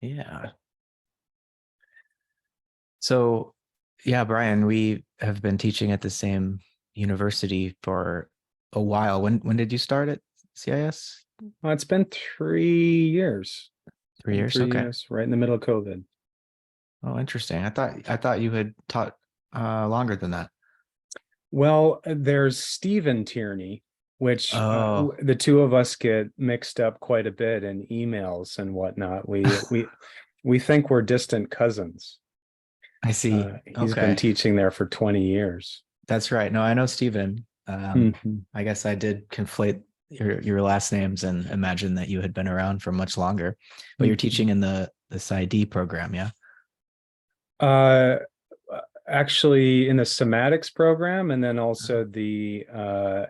Yeah. So, yeah, Brian, we have been teaching at the same university for a while. When did you start at CIS? Well, it's been 3 years. 3 years? Three Okay. years, right in the middle of COVID. Oh, interesting. I thought you had taught longer than that. Well, there's Stephen Tierney, which Oh, the two of us get mixed up quite a bit in emails and whatnot. We think we're distant cousins. I see. He's been Okay. teaching there for 20 years. That's right. No, I know Stephen. Mhm. I guess I did conflate your last names and imagine that you had been around for much longer. But you're teaching Mhm. in the PsyD program, yeah? Uh, Actually, in the somatics program, and then also the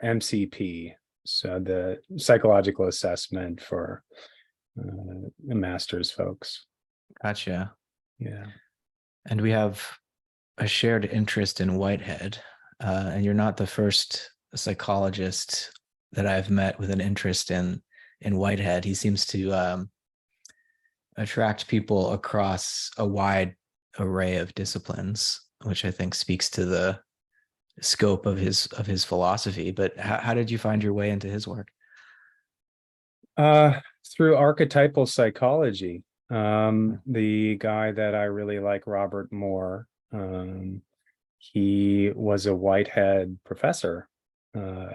MCP, so the psychological assessment for the master's folks. Gotcha. Yeah. And we have a shared interest in Whitehead. And you're not the first psychologist that I've met with an interest in Whitehead. He seems to attract people across a wide array of disciplines, which I think speaks to the scope of his philosophy. But how did you find your way into his work? Uh, Through archetypal psychology. The guy that I really like, Robert Moore, he was a Whitehead professor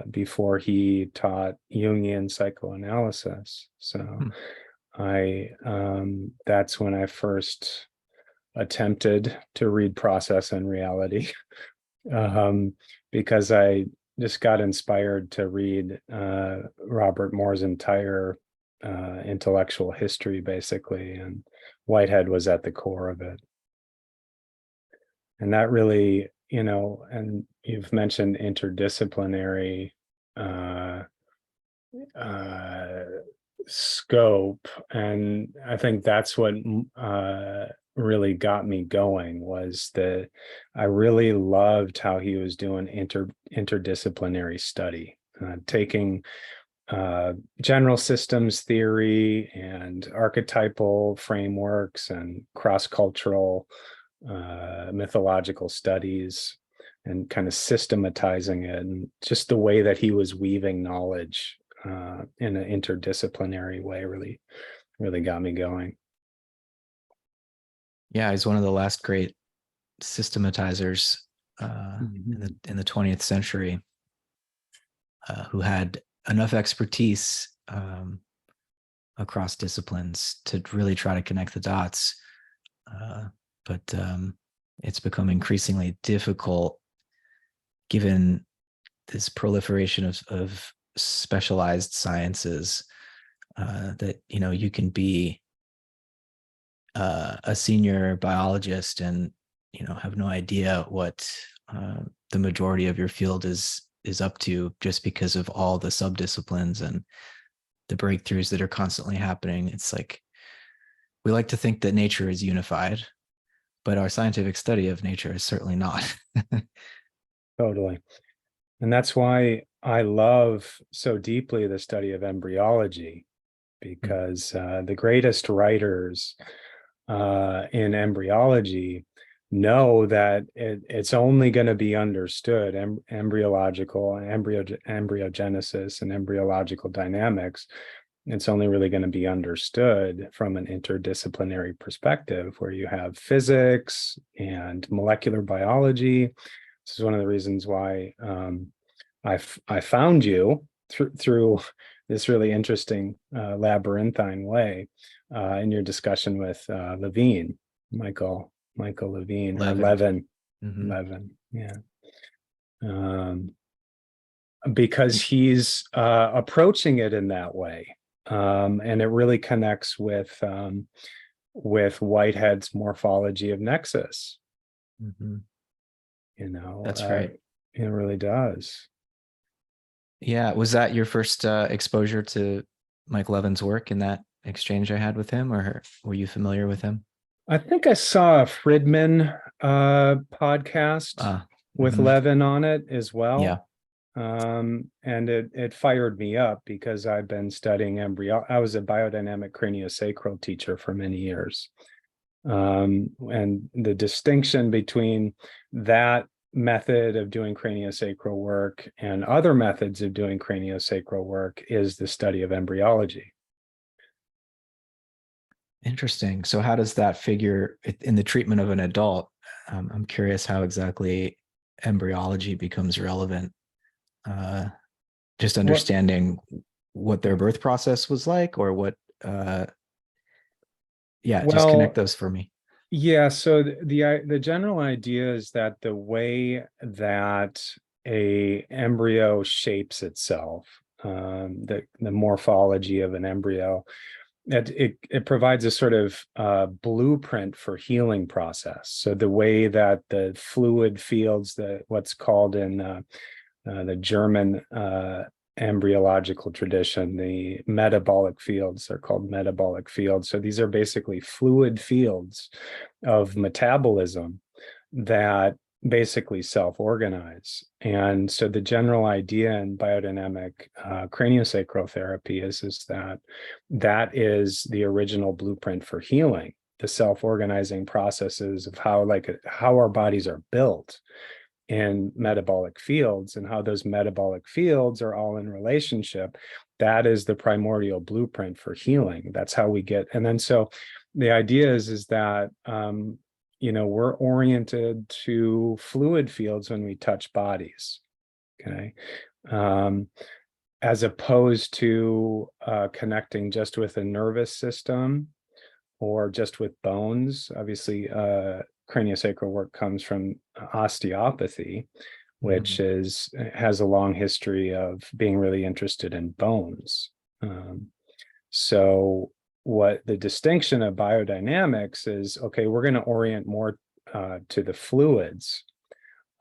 before he taught Jungian psychoanalysis. So Hmm. that's when I first attempted to read Process and Reality, um, because I just got inspired to read Robert Moore's entire intellectual history, basically, and Whitehead was at the core of it. And that really, and you've mentioned interdisciplinary uh, uh, scope, and I think that's what really got me going, was that I really loved how he was doing interdisciplinary study, taking general systems theory and archetypal frameworks and cross-cultural mythological studies, and kind of systematizing it, and just the way that he was weaving knowledge in an interdisciplinary way really got me going. Yeah, he's one of the last great systematizers in the 20th century who had enough expertise across disciplines to really try to connect the dots. But it's become increasingly difficult given this proliferation of specialized sciences that you can be a senior biologist and have no idea what the majority of your field is up to, just because of all the subdisciplines and the breakthroughs that are constantly happening. It's like we like to think that nature is unified, but our scientific study of nature is certainly not. Totally. And that's why I love so deeply the study of embryology, because the greatest writers in embryology know that it's only going to be understood, embryogenesis and embryological dynamics. It's only really going to be understood from an interdisciplinary perspective, where you have physics and molecular biology. This is one of the reasons why I found you through this really interesting labyrinthine way in your discussion with Levine, Michael Levine, or Levin. Levin, Mm-hmm. Levin, yeah, because he's approaching it in that way, and it really connects with Whitehead's morphology of nexus. Mm-hmm. You know, That's right. it really does. Yeah. Was that your first exposure to Mike Levin's work in that exchange I had with him, or were you familiar with him? I think I saw a Friedman podcast with Mm-hmm. Levin on it as Yeah. well. And it fired me up because I've been studying embryo. I was a biodynamic craniosacral teacher for many years. And the distinction between that method of doing craniosacral work and other methods of doing craniosacral work is the study of embryology. Interesting. So how does that figure in the treatment of an adult? I'm curious how exactly embryology becomes relevant. Just Well, understanding what their birth process was like, or what. Yeah, just connect well, those for me. yeah. So the general idea is that the way that a embryo shapes itself, the morphology of an embryo, it provides a sort of blueprint for healing process. So the way that the fluid fields, what's called in the German embryological tradition, the metabolic fields are called metabolic fields. So these are basically fluid fields of metabolism that basically self-organize. And so the general idea in biodynamic craniosacral therapy is that is the original blueprint for healing, the self-organizing processes of how our bodies are built in metabolic fields and how those metabolic fields are all in relationship. That is the primordial blueprint for healing. That's how we get. And then so the idea is that we're oriented to fluid fields when we touch bodies. Okay. As opposed to connecting just with a nervous system or just with bones. Obviously, craniosacral work comes from osteopathy, which has a long history of being really interested in bones. So what the distinction of biodynamics is, okay, we're going to orient more to the fluids.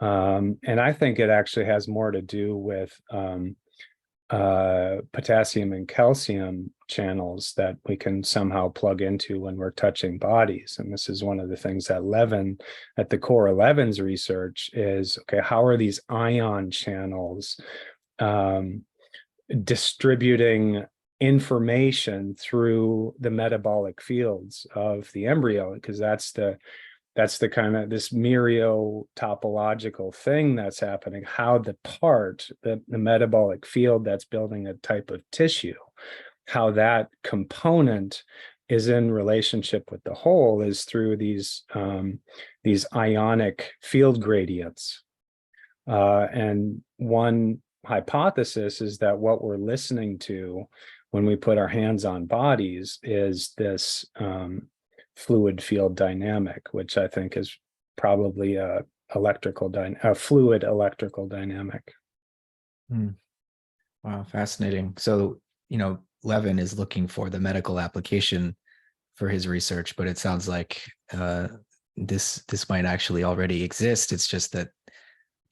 And I think it actually has more to do with potassium and calcium channels that we can somehow plug into when we're touching bodies. And this is one of the things that Levin, at the core of Levin's research, is, okay, how are these ion channels distributing information through the metabolic fields of the embryo? Because that's the kind of this myrio topological thing that's happening, how the metabolic field that's building a type of tissue, how that component is in relationship with the whole is through these ionic field gradients. And one hypothesis is that what we're listening to when we put our hands on bodies is this fluid field dynamic, which I think is probably a fluid electrical dynamic. Wow, fascinating. So, Levin is looking for the medical application for his research, but it sounds like this might actually already exist. It's just that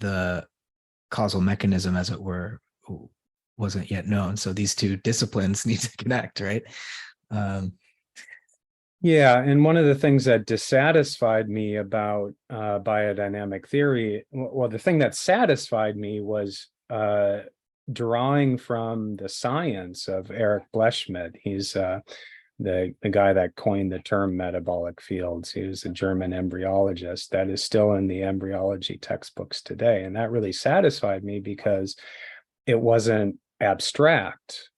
the causal mechanism, as it were, wasn't yet known. So these two disciplines need to connect, right? Yeah, and one of the things that dissatisfied me about biodynamic theory, well, the thing that satisfied me was drawing from the science of Eric Blechschmidt. He's the guy that coined the term metabolic fields. He was a German embryologist that is still in the embryology textbooks today. And that really satisfied me because it wasn't abstract.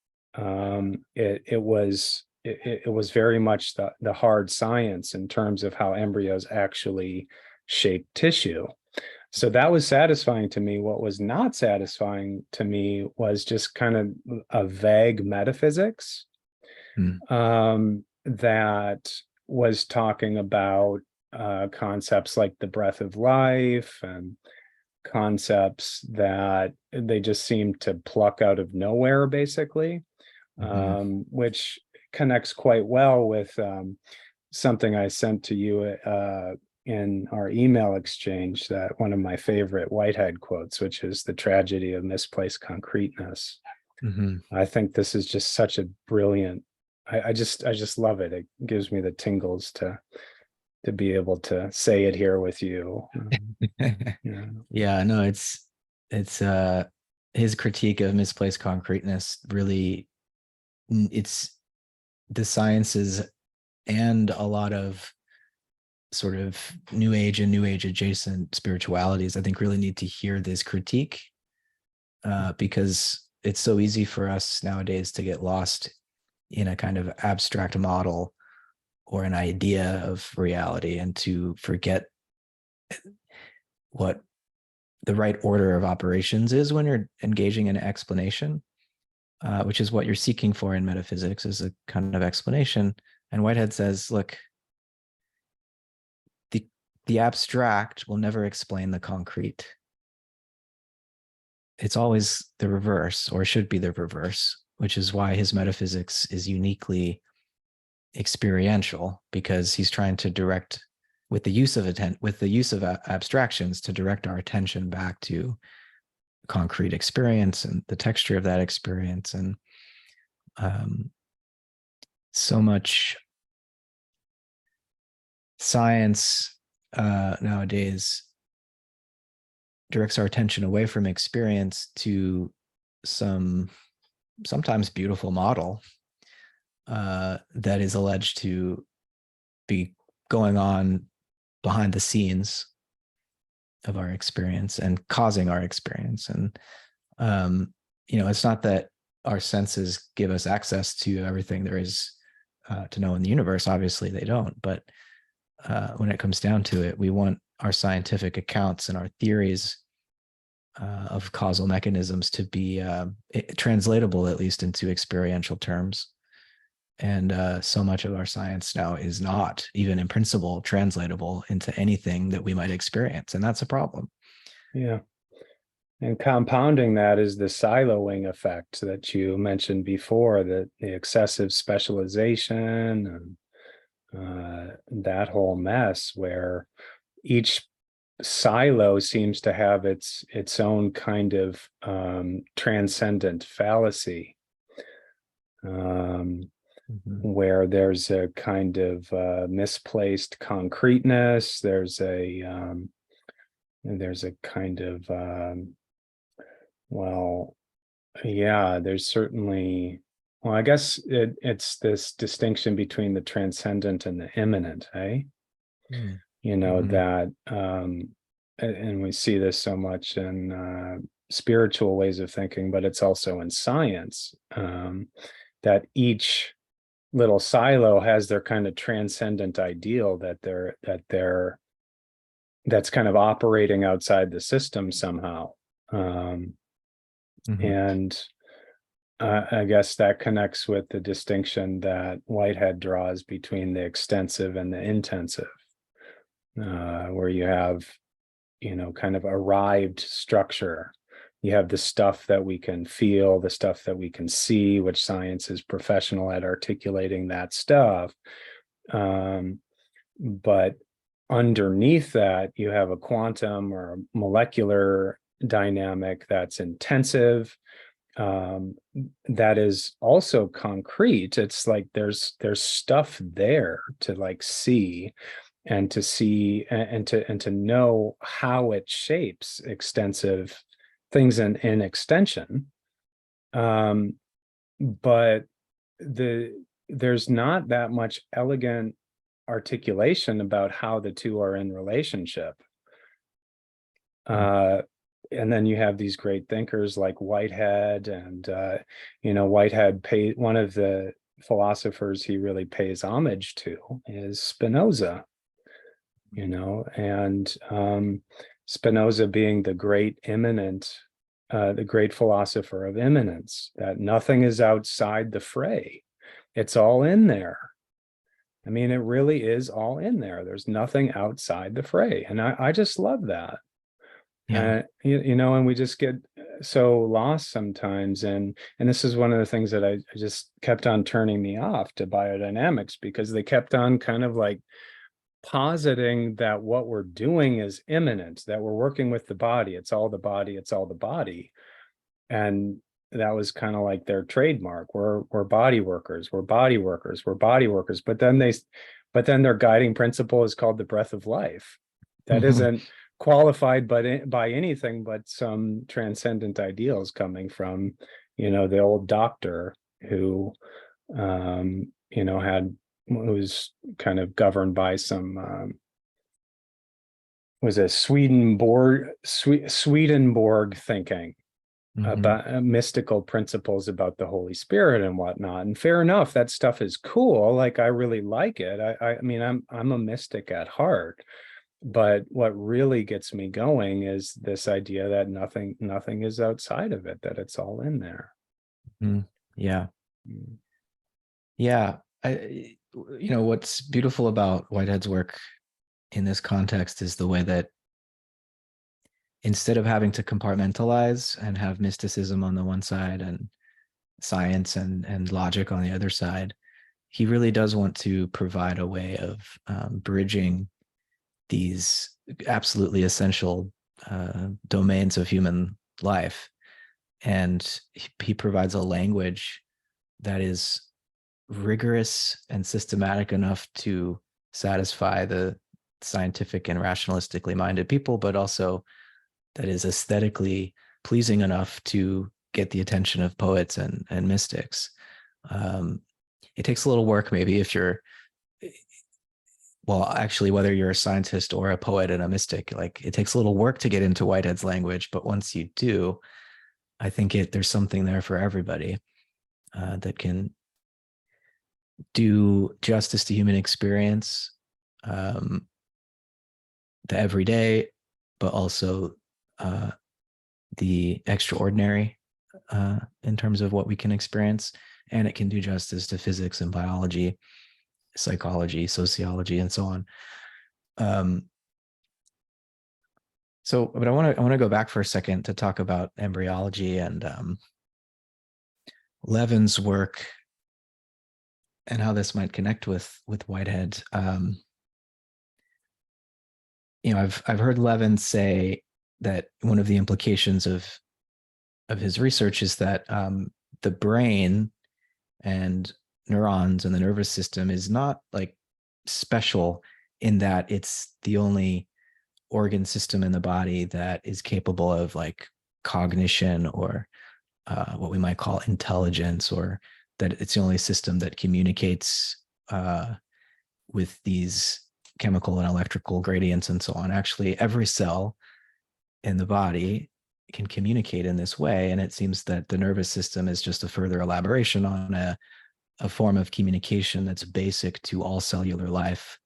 It was very much the hard science in terms of how embryos actually shape tissue. So that was satisfying to me. What was not satisfying to me was just kind of a vague metaphysics that was talking about concepts like the breath of life and concepts that they just seem to pluck out of nowhere, basically, which connects quite well with something I sent to you in our email exchange, that one of my favorite Whitehead quotes, which is the tragedy of misplaced concreteness. I think this is just such a brilliant, I just love it. It gives me the tingles to be able to say it here with you. Yeah, no, it's his critique of misplaced concreteness really, it's the sciences and a lot of sort of new age and new age adjacent spiritualities, I think, really need to hear this critique, because it's so easy for us nowadays to get lost in a kind of abstract model or an idea of reality, and to forget what the right order of operations is when you're engaging in an explanation, which is what you're seeking for in metaphysics, is a kind of explanation. And Whitehead says, look, the abstract will never explain the concrete. It's always the reverse, or should be the reverse, which is why his metaphysics is uniquely experiential, because he's trying to direct, with the use of abstractions, to direct our attention back to concrete experience and the texture of that experience. And so much science nowadays directs our attention away from experience to some sometimes beautiful model that is alleged to be going on behind the scenes of our experience and causing our experience. And it's not that our senses give us access to everything there is to know in the universe. Obviously they don't, but when it comes down to it, we want our scientific accounts and our theories of causal mechanisms to be translatable, at least into experiential terms. And so much of our science now is not, even in principle, translatable into anything that we might experience. And that's a problem. Yeah. And compounding that is the siloing effect that you mentioned before, that the excessive specialization and that whole mess, where each silo seems to have its own kind of transcendent fallacy, where there's a kind of misplaced concreteness. There's a kind of there's certainly, I guess it's this distinction between the transcendent and the immanent, eh? That and we see this so much in spiritual ways of thinking, but it's also in science, that each little silo has their kind of transcendent ideal that's kind of operating outside the system somehow. And I guess that connects with the distinction that Whitehead draws between the extensive and the intensive, where you have, kind of arrived structure. You have the stuff that we can feel, the stuff that we can see, which science is professional at articulating that stuff. But underneath that, you have a quantum or a molecular dynamic that's intensive, that is also concrete. It's like there's stuff there to like see, and to know how it shapes extensive things in extension. But there's not that much elegant articulation about how the two are in relationship. And then you have these great thinkers like Whitehead, and Whitehead one of the philosophers he really pays homage to is Spinoza, and Spinoza being the great immanent, the great philosopher of immanence, that nothing is outside the fray. It's all in there. I mean, it really is all in there. There's nothing outside the fray. And I just love that. Yeah. And we just get so lost sometimes. And this is one of the things that I just kept on turning me off to biodynamics, because they kept on kind of like positing that what we're doing is immanent, that we're working with the body. It's all the body. It's all the body. And that was kind of like their trademark. We're body workers. We're body workers. We're body workers. But then their guiding principle is called the breath of life. That isn't qualified by anything but some transcendent ideals coming from, the old doctor who, was kind of governed by some, was a Swedenborg thinking about mystical principles about the Holy Spirit and whatnot. And fair enough, that stuff is cool. Like, I really like it. I mean, I'm a mystic at heart. But what really gets me going is this idea that nothing is outside of it, that it's all in there. Yeah. Yeah. What's beautiful about Whitehead's work in this context is the way that instead of having to compartmentalize and have mysticism on the one side and science and logic on the other side, he really does want to provide a way of bridging these absolutely essential domains of human life. And he provides a language that is rigorous and systematic enough to satisfy the scientific and rationalistically minded people, but also that is aesthetically pleasing enough to get the attention of poets and mystics. It takes a little work, maybe, if you're, well, actually, whether you're a scientist or a poet and a mystic, like, it takes a little work to get into Whitehead's language, but once you do, I think there's something there for everybody that can do justice to human experience, the everyday, but also the extraordinary in terms of what we can experience. And it can do justice to physics and biology, psychology, sociology, and so on. But I want to go back for a second to talk about embryology and Levin's work and how this might connect with Whitehead. I've heard Levin say that one of the implications of his research is that the brain and neurons and the nervous system is not like special in that it's the only organ system in the body that is capable of like cognition or what we might call intelligence, or that it's the only system that communicates with these chemical and electrical gradients and so on. Actually, every cell in the body can communicate in this way. And it seems that the nervous system is just a further elaboration on a form of communication that's basic to all cellular life,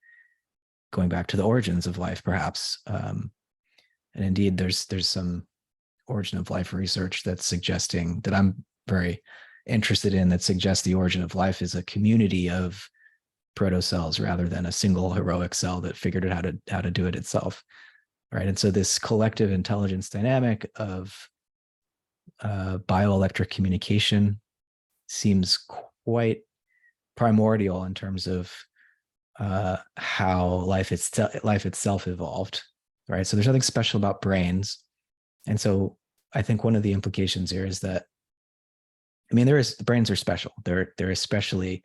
going back to the origins of life, perhaps. And indeed, there's some origin of life research that's suggesting, that I'm very interested in, that suggests the origin of life is a community of protocells rather than a single heroic cell that figured out how to do it itself, right? And so this collective intelligence dynamic of bioelectric communication seems quite primordial in terms of how life itself evolved, right? So there's nothing special about brains. And so I think one of the implications here is that, I mean, brains are special. They're especially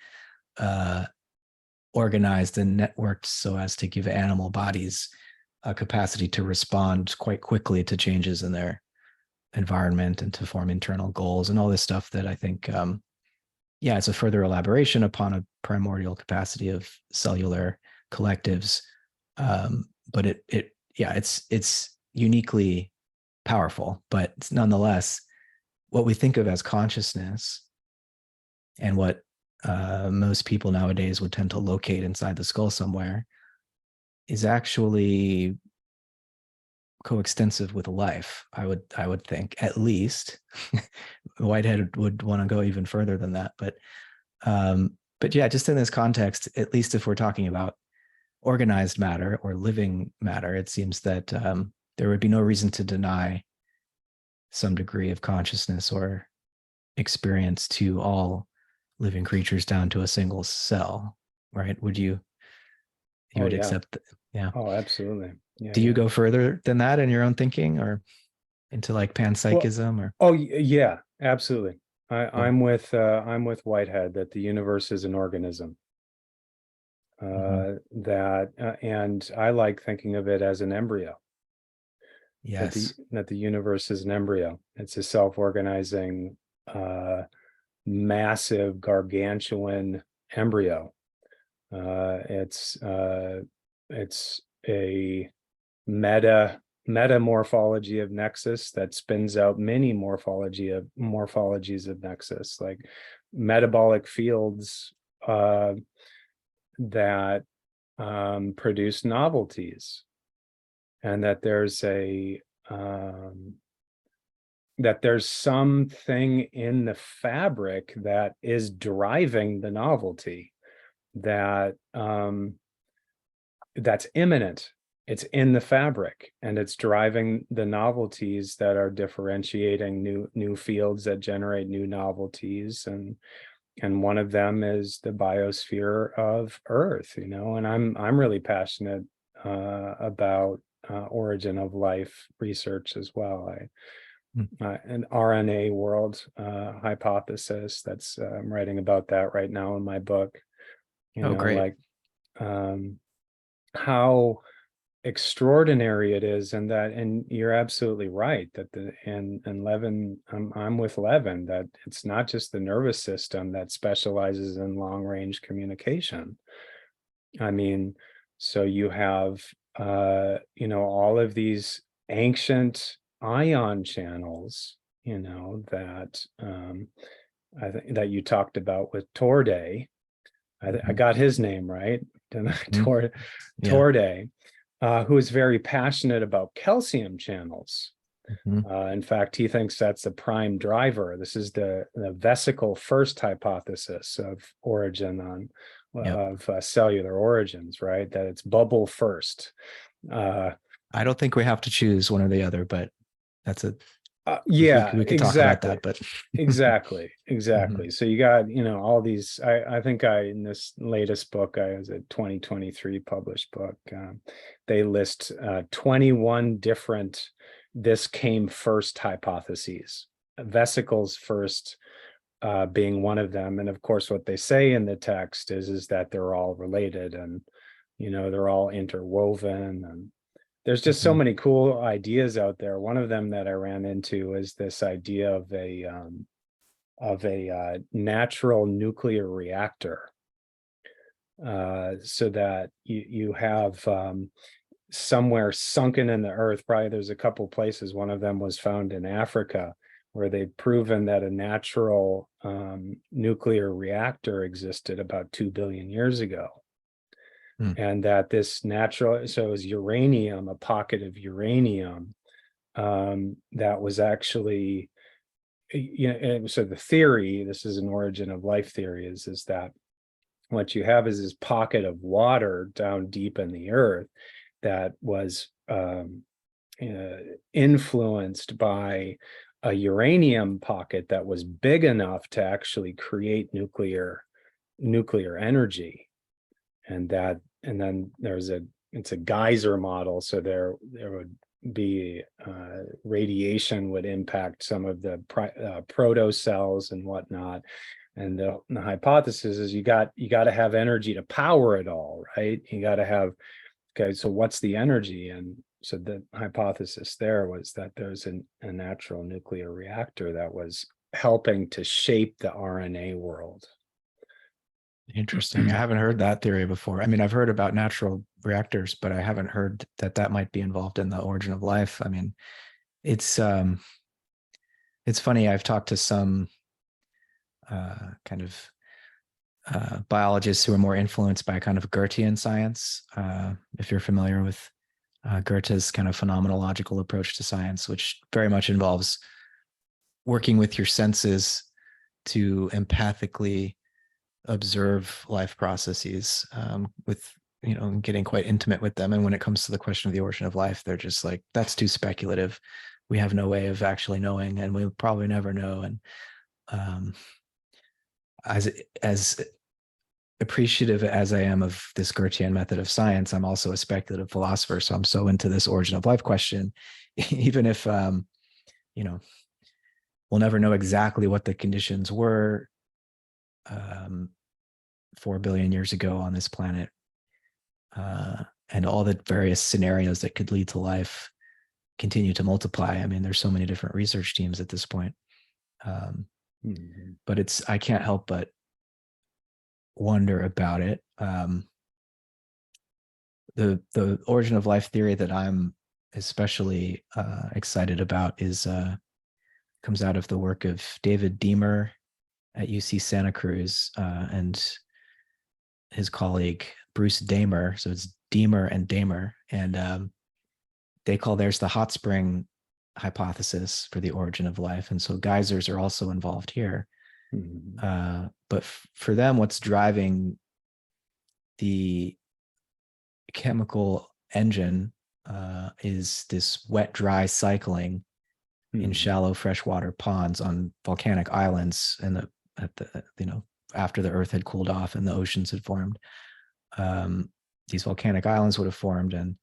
organized and networked so as to give animal bodies a capacity to respond quite quickly to changes in their environment and to form internal goals and all this stuff that I think, it's a further elaboration upon a primordial capacity of cellular collectives. But it's uniquely powerful, but it's nonetheless what we think of as consciousness and what most people nowadays would tend to locate inside the skull somewhere is actually coextensive with life. I would think, at least. Whitehead would want to go even further than that, but yeah, just in this context, at least if we're talking about organized matter or living matter, it seems that there would be no reason to deny some degree of consciousness or experience to all living creatures down to a single cell, right? You would accept that? Yeah. Oh, absolutely. Do you go further than that in your own thinking, or into like panpsychism? Or yeah, absolutely. I'm with Whitehead that the universe is an organism. And I like thinking of it as an embryo. Yes. that the universe is an embryo. It's a self-organizing, massive, gargantuan embryo. It's a metamorphology of nexus that spins out many morphologies of nexus, like metabolic fields that produce novelties, and that there's something in the fabric that is driving the novelty, that's immanent. It's in the fabric, and it's driving the novelties that are differentiating new fields that generate new novelties, and one of them is the biosphere of Earth, and I'm really passionate about origin of life research as well. An RNA world hypothesis, that's I'm writing about that right now in my book. Oh, great. Like how extraordinary it is, and you're absolutely right that and Levin, I'm with Levin, that it's not just the nervous system that specializes in long range communication. I mean, so you have all of these ancient ion channels, that I think that you talked about with Torday. I got his name right, Torday, who is very passionate about calcium channels. In fact, he thinks that's the prime driver. This is the vesicle first hypothesis of origin of cellular origins, right? That it's bubble first. I don't think we have to choose one or the other, but that's a yeah, we could exactly. talk about that, but exactly. So you got all these. I think in this latest book, I was a 2023 published book. They list 21 different this came first hypotheses, vesicles first being one of them. And of course, what they say in the text is that they're all related, and they're all interwoven, and there's just so many cool ideas out there. One of them that I ran into is this idea of a natural nuclear reactor, so that you have somewhere sunken in the earth. Probably there's a couple places. One of them was found in Africa, where they've proven that a natural nuclear reactor existed about 2 billion years ago. And that this natural, so it was uranium, a pocket of uranium, that was actually, so the theory, this is an origin of life theory, is that what you have is this pocket of water down deep in the earth that was influenced by a uranium pocket that was big enough to actually create nuclear energy. And then it's a geyser model. So there would be radiation would impact some of the proto cells and whatnot. And the hypothesis is you got to have energy to power it all, right? You got to have, okay, so what's the energy? And so the hypothesis there was that there's a natural nuclear reactor that was helping to shape the RNA world. Interesting. I haven't heard that theory before. I mean, I've heard about natural reactors, but I haven't heard that might be involved in the origin of life. I mean, it's funny. I've talked to some kind of biologists who are more influenced by kind of Goethean science. If you're familiar with Goethe's kind of phenomenological approach to science, which very much involves working with your senses to empathically observe life processes, with getting quite intimate with them. And when it comes to the question of the origin of life, they're just like, that's too speculative. We have no way of actually knowing, and we'll probably never know. And as appreciative as I am of this Goethean method of science, I'm also a speculative philosopher. So I'm so into this origin of life question, even if we'll never know exactly what the conditions were 4 billion years ago on this planet, and all the various scenarios that could lead to life. continue to multiply. I mean, there's so many different research teams at this point. But I can't help but wonder about it. The origin of life theory that I'm especially excited about comes out of the work of David Deamer at UC Santa Cruz and his colleague Bruce Damer. So it's Deamer and Damer, and they call theirs the hot spring hypothesis for the origin of life. And so geysers are also involved here. But for them, what's driving the chemical engine is this wet-dry cycling in shallow freshwater ponds on volcanic islands after the Earth had cooled off and the oceans had formed. These volcanic islands would have formed, and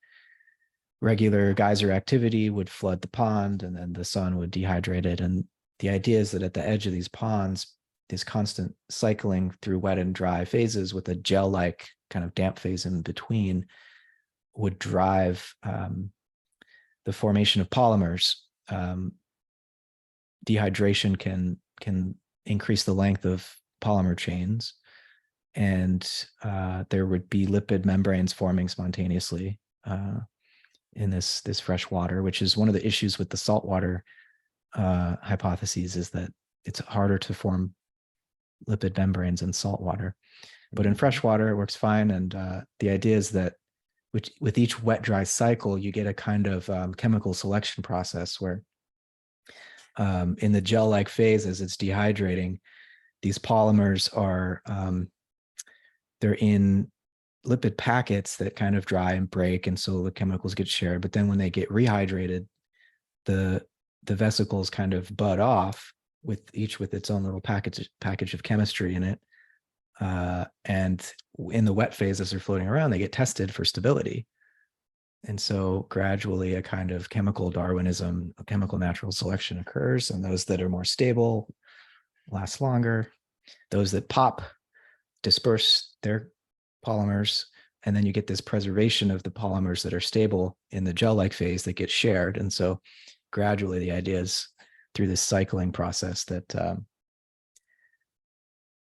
regular geyser activity would flood the pond, and then the sun would dehydrate it. And the idea is that at the edge of these ponds, this constant cycling through wet and dry phases with a gel-like kind of damp phase in between would drive the formation of polymers. Dehydration can increase the length of polymer chains, and there would be lipid membranes forming spontaneously in this fresh water, which is one of the issues with the saltwater hypotheses, is that it's harder to form lipid membranes in saltwater. But in freshwater, it works fine. And the idea is that with each wet-dry cycle, you get a kind of chemical selection process where in the gel-like phase, as it's dehydrating, these polymers are, they're in lipid packets that kind of dry and break, and so the chemicals get shared. But then when they get rehydrated, the vesicles kind of bud off, with each with its own little package of chemistry in it. And in the wet phase, as they're floating around, they get tested for stability. And so gradually a kind of chemical Darwinism, a chemical natural selection occurs, and those that are more stable last longer. Those that pop disperse their polymers, and then you get this preservation of the polymers that are stable in the gel-like phase that get shared. And so gradually the idea is through this cycling process that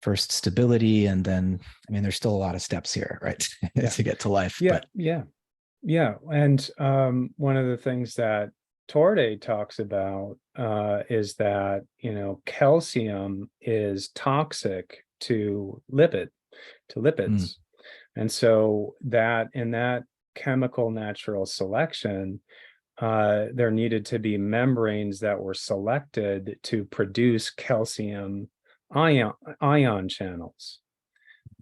first stability, and then, I mean, there's still a lot of steps here, right? To get to life. Yeah. And one of the things that Torde talks about is that, calcium is toxic to lipids. And so that in that chemical natural selection, there needed to be membranes that were selected to produce calcium ion channels.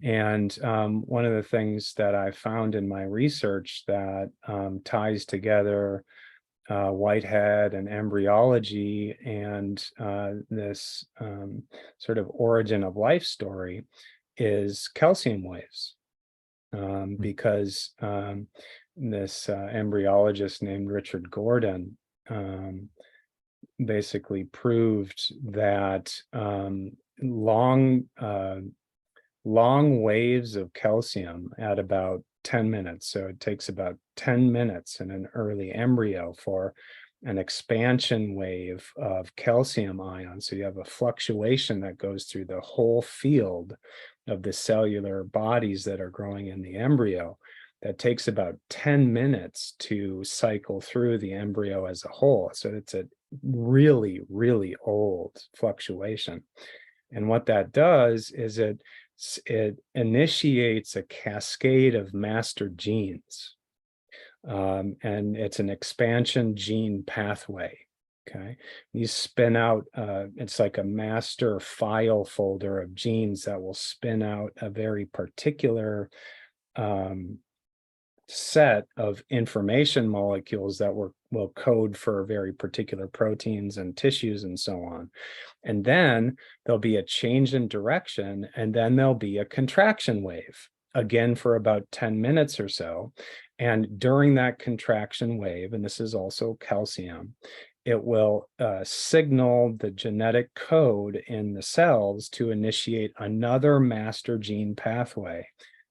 And one of the things that I found in my research that ties together Whitehead and embryology and this sort of origin of life story is calcium waves. Because this embryologist named Richard Gordon basically proved that long waves of calcium at about 10 minutes. So it takes about 10 minutes in an early embryo for an expansion wave of calcium ions. So you have a fluctuation that goes through the whole field of the cellular bodies that are growing in the embryo. That takes about 10 minutes to cycle through the embryo as a whole. So it's a really, really old fluctuation. And what that does is it initiates a cascade of master genes. And it's an expansion gene pathway. Okay, you spin out, it's like a master file folder of genes that will spin out a very particular set of information molecules that will code for very particular proteins and tissues and so on. And then there'll be a change in direction, and then there'll be a contraction wave, again for about 10 minutes or so. And during that contraction wave, and this is also calcium, it will signal the genetic code in the cells to initiate another master gene pathway.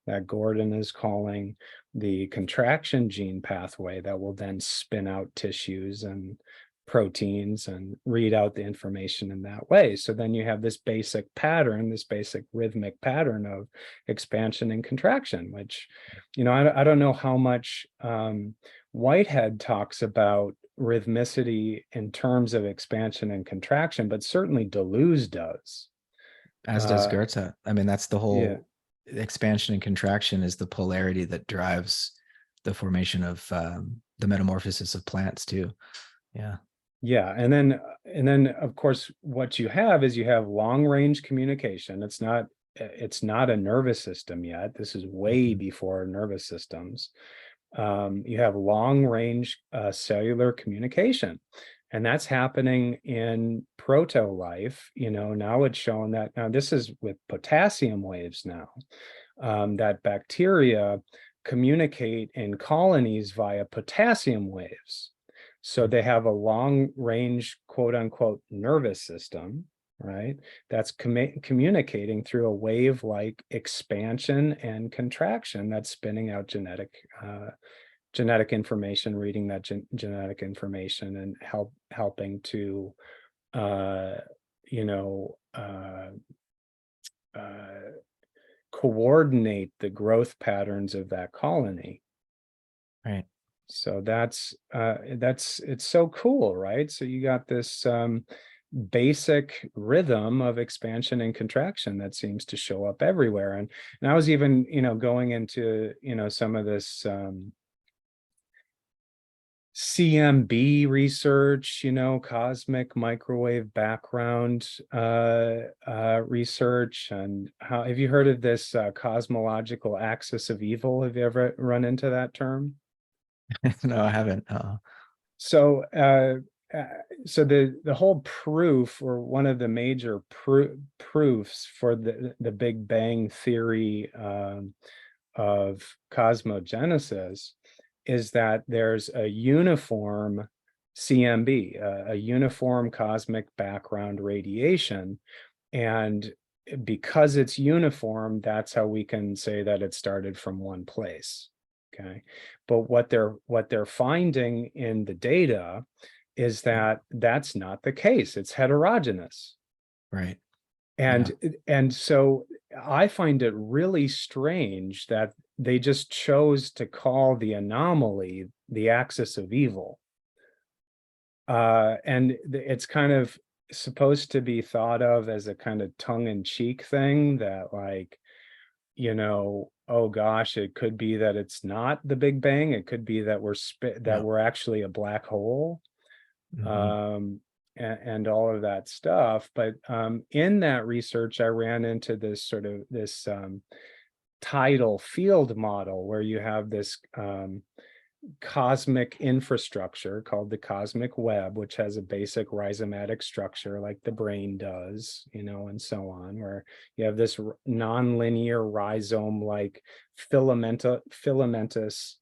that Gordon is calling the contraction gene pathway that will then spin out tissues and proteins and read out the information in that way. So then you have this basic pattern, this basic rhythmic pattern of expansion and contraction, which, I don't know how much Whitehead talks about rhythmicity in terms of expansion and contraction, but certainly Deleuze does. As does Goethe. I mean, that's the Yeah. whole expansion and contraction is the polarity that drives the formation of the metamorphosis of plants too. Yeah. Yeah, and then of course what you have is you have long range communication. It's not a nervous system yet. This is way before nervous systems. You have long range cellular communication, and that's happening in proto life. Now it's shown that, now this is with potassium waves now, that bacteria communicate in colonies via potassium waves. So they have a long range, quote unquote, nervous system, right? That's communicating through a wave like expansion and contraction that's spinning out genetic information, reading that genetic information, and helping to coordinate the growth patterns of that colony. Right. So that's it's so cool, right? So you got this basic rhythm of expansion and contraction that seems to show up everywhere. And I was even, going into, some of this CMB research, cosmic microwave background research. And how, have you heard of this cosmological axis of evil? Have you ever run into that term? No, I haven't. So so the whole proof, or one of the major proofs for the Big Bang theory of cosmogenesis is that there's a uniform CMB, a uniform cosmic background radiation. And because it's uniform, that's how we can say that it started from one place. Okay. But what they're finding in the data is that that's not the case. It's heterogeneous. Right. And so I find it really strange that they just chose to call the anomaly the axis of evil. And it's kind of supposed to be thought of as a kind of tongue-in-cheek thing, that, like, oh gosh, it could be that it's not the Big Bang. It could be that we're actually a black hole. And all of that stuff. But in that research, I ran into this sort of tidal field model, where you have this cosmic infrastructure called the cosmic web, which has a basic rhizomatic structure like the brain does, and so on, where you have this nonlinear rhizome-like filamentous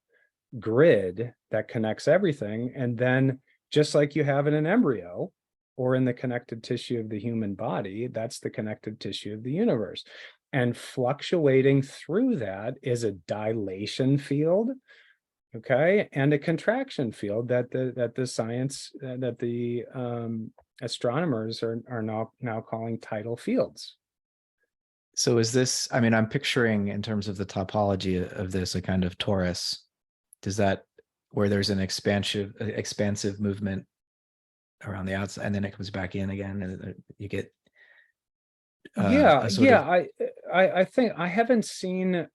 grid that connects everything. And then, just like you have in an embryo or in the connected tissue of the human body, that's the connected tissue of the universe. And fluctuating through that is a dilation field, okay, and a contraction field that the astronomers are now calling tidal fields. So is this, I mean, I'm picturing, in terms of the topology of this, a kind of torus. Does that, where there's an expansive movement around the outside, and then it comes back in again, and you get I think I haven't seen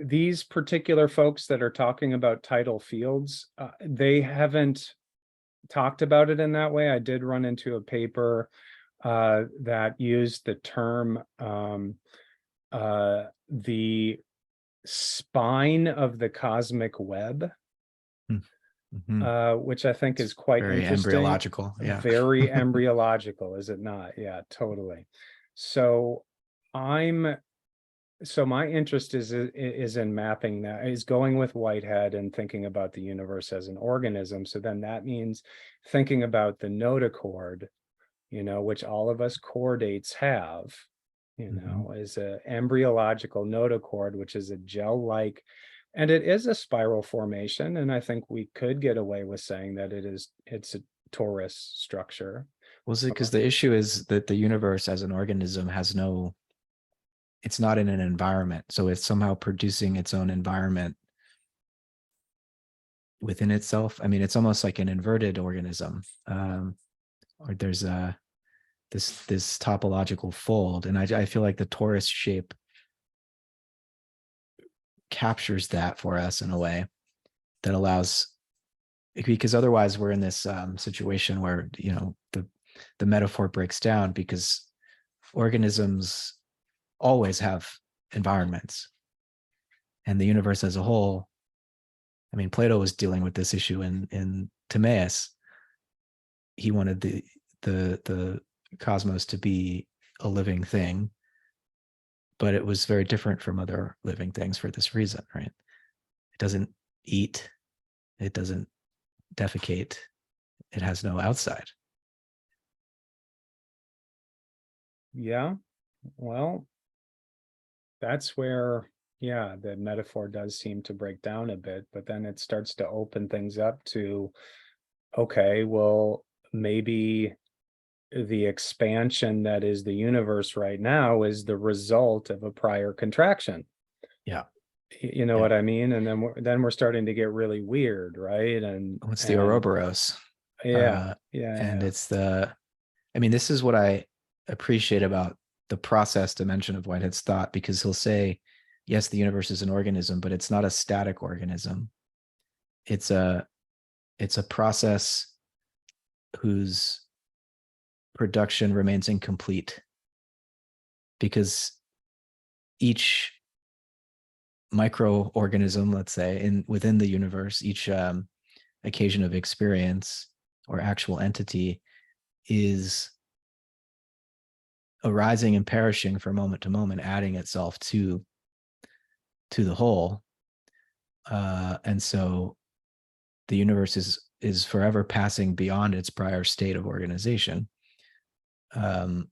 these particular folks that are talking about tidal fields. They haven't talked about it in that way. I did run into a paper that used the term the spine of the cosmic web, which I think is quite very interesting. embryological. Yeah. Very embryological, is it not? Yeah, totally. So my interest is in mapping that, is going with Whitehead and thinking about the universe as an organism. So then that means thinking about the notochord, which all of us chordates have. is a embryological notochord, which is a gel-like, and it is a spiral formation. And I think we could get away with saying that it's a torus structure. Was it because the issue is that the universe as an organism it's not in an environment. So it's somehow producing its own environment within itself. I mean, it's almost like an inverted organism. Or there's this topological fold. And I feel like the torus shape captures that for us in a way that allows, because otherwise we're in this situation where, the metaphor breaks down, because organisms always have environments, and the universe as a whole. I mean, Plato was dealing with this issue in Timaeus. He wanted the cosmos to be a living thing, but it was very different from other living things for this reason, right? It doesn't eat, it doesn't defecate, it has no outside. Yeah, well, that's where, the metaphor does seem to break down a bit, but then it starts to open things up to, okay, well, maybe the expansion that is the universe right now is the result of a prior contraction. Yeah. You know what I mean? And then we're starting to get really weird, right? And what's the Ouroboros? And it's this is what I appreciate about the process dimension of Whitehead's thought, because he'll say, yes, the universe is an organism, but it's not a static organism. It's a process whose production remains incomplete, because each microorganism, let's say, within the universe, each occasion of experience or actual entity is arising and perishing from moment to moment, adding itself to the whole. And so the universe is forever passing beyond its prior state of organization. And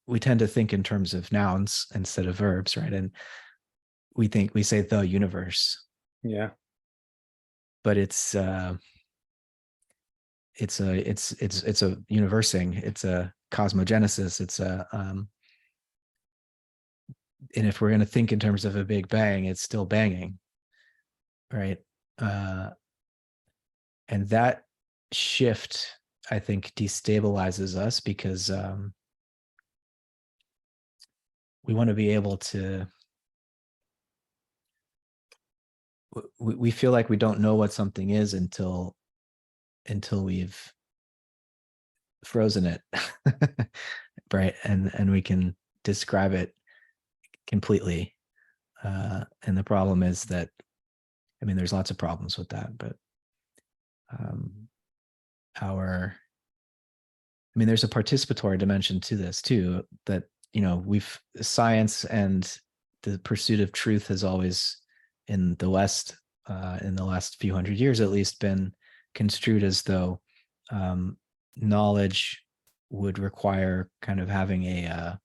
we tend to think in terms of nouns instead of verbs, right? And we say the universe. Yeah. But it's a universing, it's a cosmogenesis, it's and if we're going to think in terms of a big bang, it's still banging, right? And that shift, I think, destabilizes us, because we want to be able to, we feel like we don't know what something is until we've frozen it, right? And we can describe it completely. And the problem is that, there's lots of problems with that, but there's a participatory dimension to this too, that, science and the pursuit of truth has always, in the West, in the last few hundred years at least, been construed as though knowledge would require kind of having an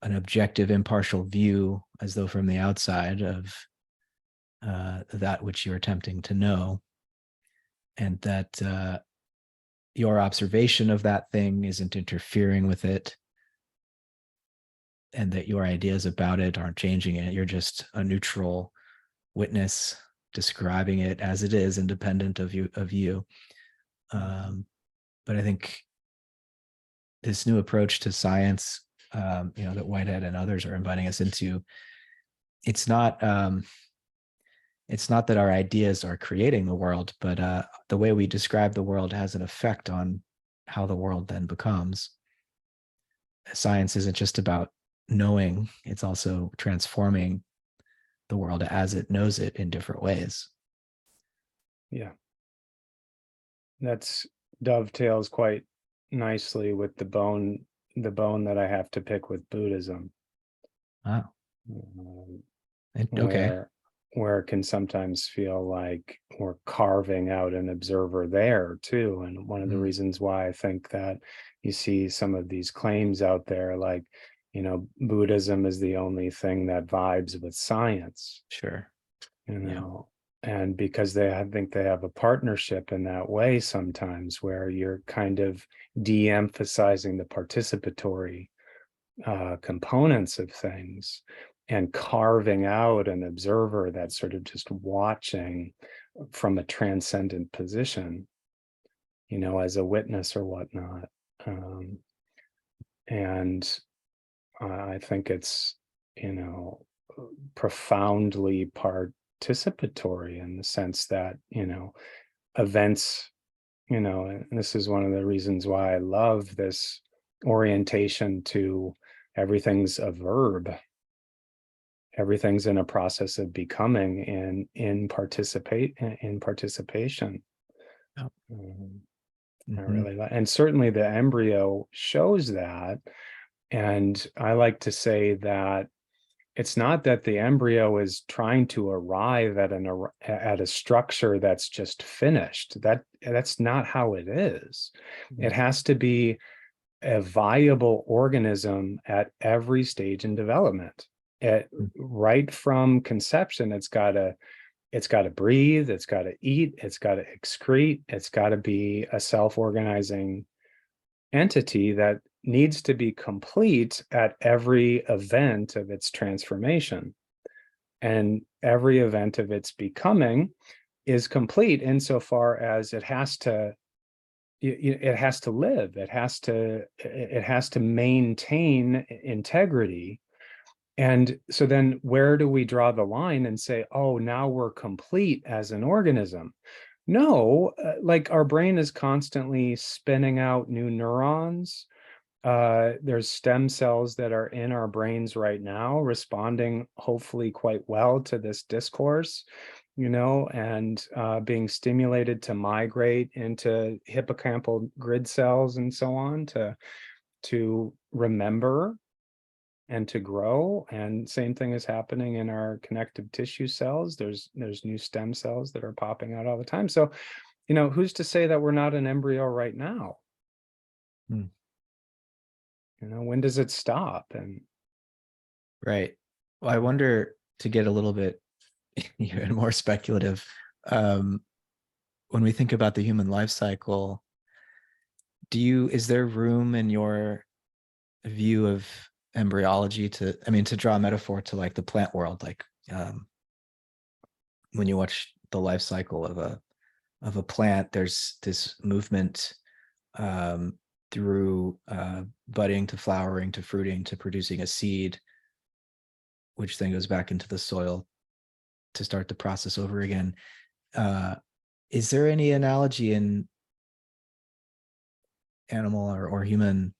objective, impartial view, as though from the outside, of that which you're attempting to know, and that your observation of that thing isn't interfering with it, and that your ideas about it aren't changing it. You're just a neutral witness describing it as it is, independent of you. But I think this new approach to science, that Whitehead and others are inviting us into, it's not that our ideas are creating the world, but the way we describe the world has an effect on how the world then becomes. Science isn't just about knowing, it's also transforming the world as it knows it in different ways. Yeah. That's dovetails quite nicely with the bone that I have to pick with Buddhism. Wow. Okay. Where it can sometimes feel like we're carving out an observer there too. And one of the reasons why I think that you see some of these claims out there, like, Buddhism is the only thing that vibes with science, Sure. you Yeah. know, and because I think they have a partnership in that way sometimes, where you're kind of de-emphasizing the participatory components of things and carving out an observer that's sort of just watching from a transcendent position, as a witness or whatnot. And I think it's, profoundly participatory in the sense that, events, and this is one of the reasons why I love this orientation to everything's a verb. Everything's in a process of becoming and in participation. Yeah. I Mhm. really like, and certainly the embryo shows that. And I like to say that it's not that the embryo is trying to arrive at a structure that's just finished. That's not how it is. It Yeah. has to be a viable organism at every stage in development. Mm. Right from conception, it's got to breathe, it's got to eat, it's got to excrete, it's got to be a self-organizing entity that needs to be complete at every event of its transformation. And every event of its becoming is complete insofar as it has to live, it has to maintain integrity. And so then where do we draw the line and say, oh, now we're complete as an organism? No, like our brain is constantly spinning out new neurons. There's stem cells that are in our brains right now, responding hopefully quite well to this discourse, and being stimulated to migrate into hippocampal grid cells and so on to remember and to grow. And same thing is happening in our connective tissue cells. There's new stem cells that are popping out all the time. So, who's to say that we're not an embryo right now? Mm. When does it stop? And Right. Well, I wonder, to get a little bit even more speculative, um, when we think about the human life cycle, is there room in your view of embryology to draw a metaphor to like the plant world, like when you watch the life cycle of a plant, there's this movement um, through budding to flowering to fruiting to producing a seed, which then goes back into the soil to start the process over again. Is there any analogy in animal or human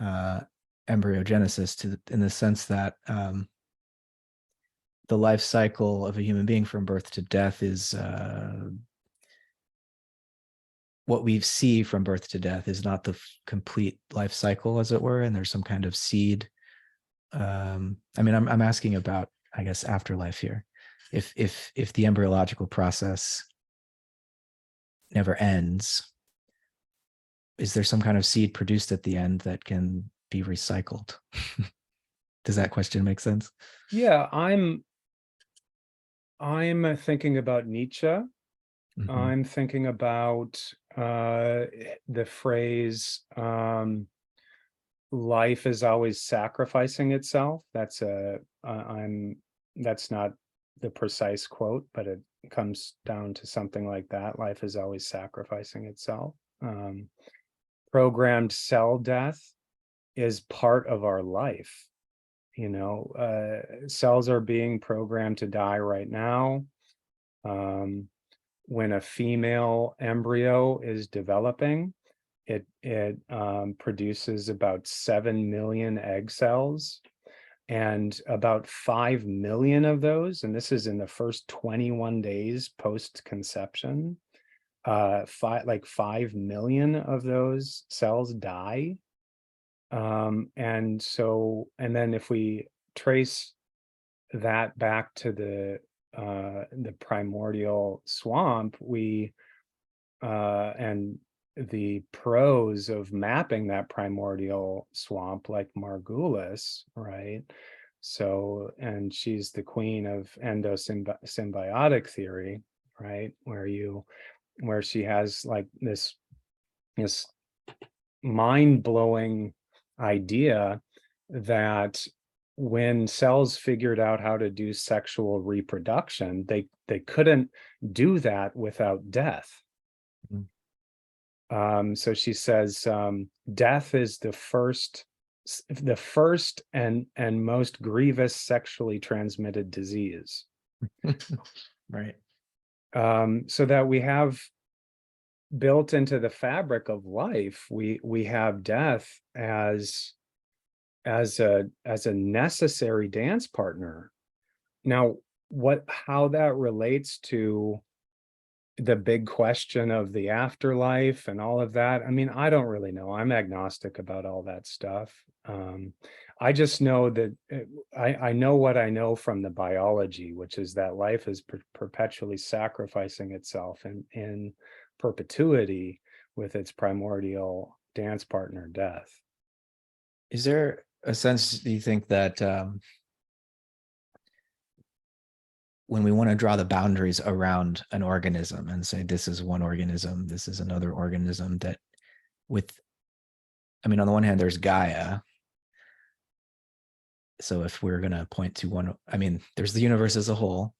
uh, embryogenesis in the sense that the life cycle of a human being from birth to death is what we see from birth to death is not the complete life cycle, as it were, and there's some kind of seed. I'm asking about, I guess, afterlife here. If the embryological process never ends, is there some kind of seed produced at the end that can be recycled? Does that question make sense? yeah, I'm thinking about Nietzsche. Mm-hmm. I'm thinking about the phrase life is always sacrificing itself. That's not the precise quote, but it comes down to something like that. Life is always sacrificing itself. Programmed cell death is part of our life. Cells are being programmed to die right now. When a female embryo is developing, it produces about 7 million egg cells, and about 5 million of those, and this is in the first 21 days post-conception, 5 million of those cells die. And then if we trace that back to the primordial swamp, and the pros of mapping that primordial swamp, like Margulis, right? So, and she's the queen of endosymbiotic theory, right? Where she has like this mind-blowing idea that when cells figured out how to do sexual reproduction, they couldn't do that without death. So she says, death is the first and most grievous sexually transmitted disease. Right. So that we have built into the fabric of life, we have death as a necessary dance partner. Now, how that relates to the big question of the afterlife and all of that, I mean, I don't really know. I'm agnostic about all that stuff. I just know that I know what I know from the biology, which is that life is perpetually sacrificing itself in perpetuity with its primordial dance partner, death. Is there a sense, do you think, that when we want to draw the boundaries around an organism and say this is one organism, this is another organism, that I mean, on the one hand, there's Gaia. So if we're going to point to one, I mean, there's the universe as a whole.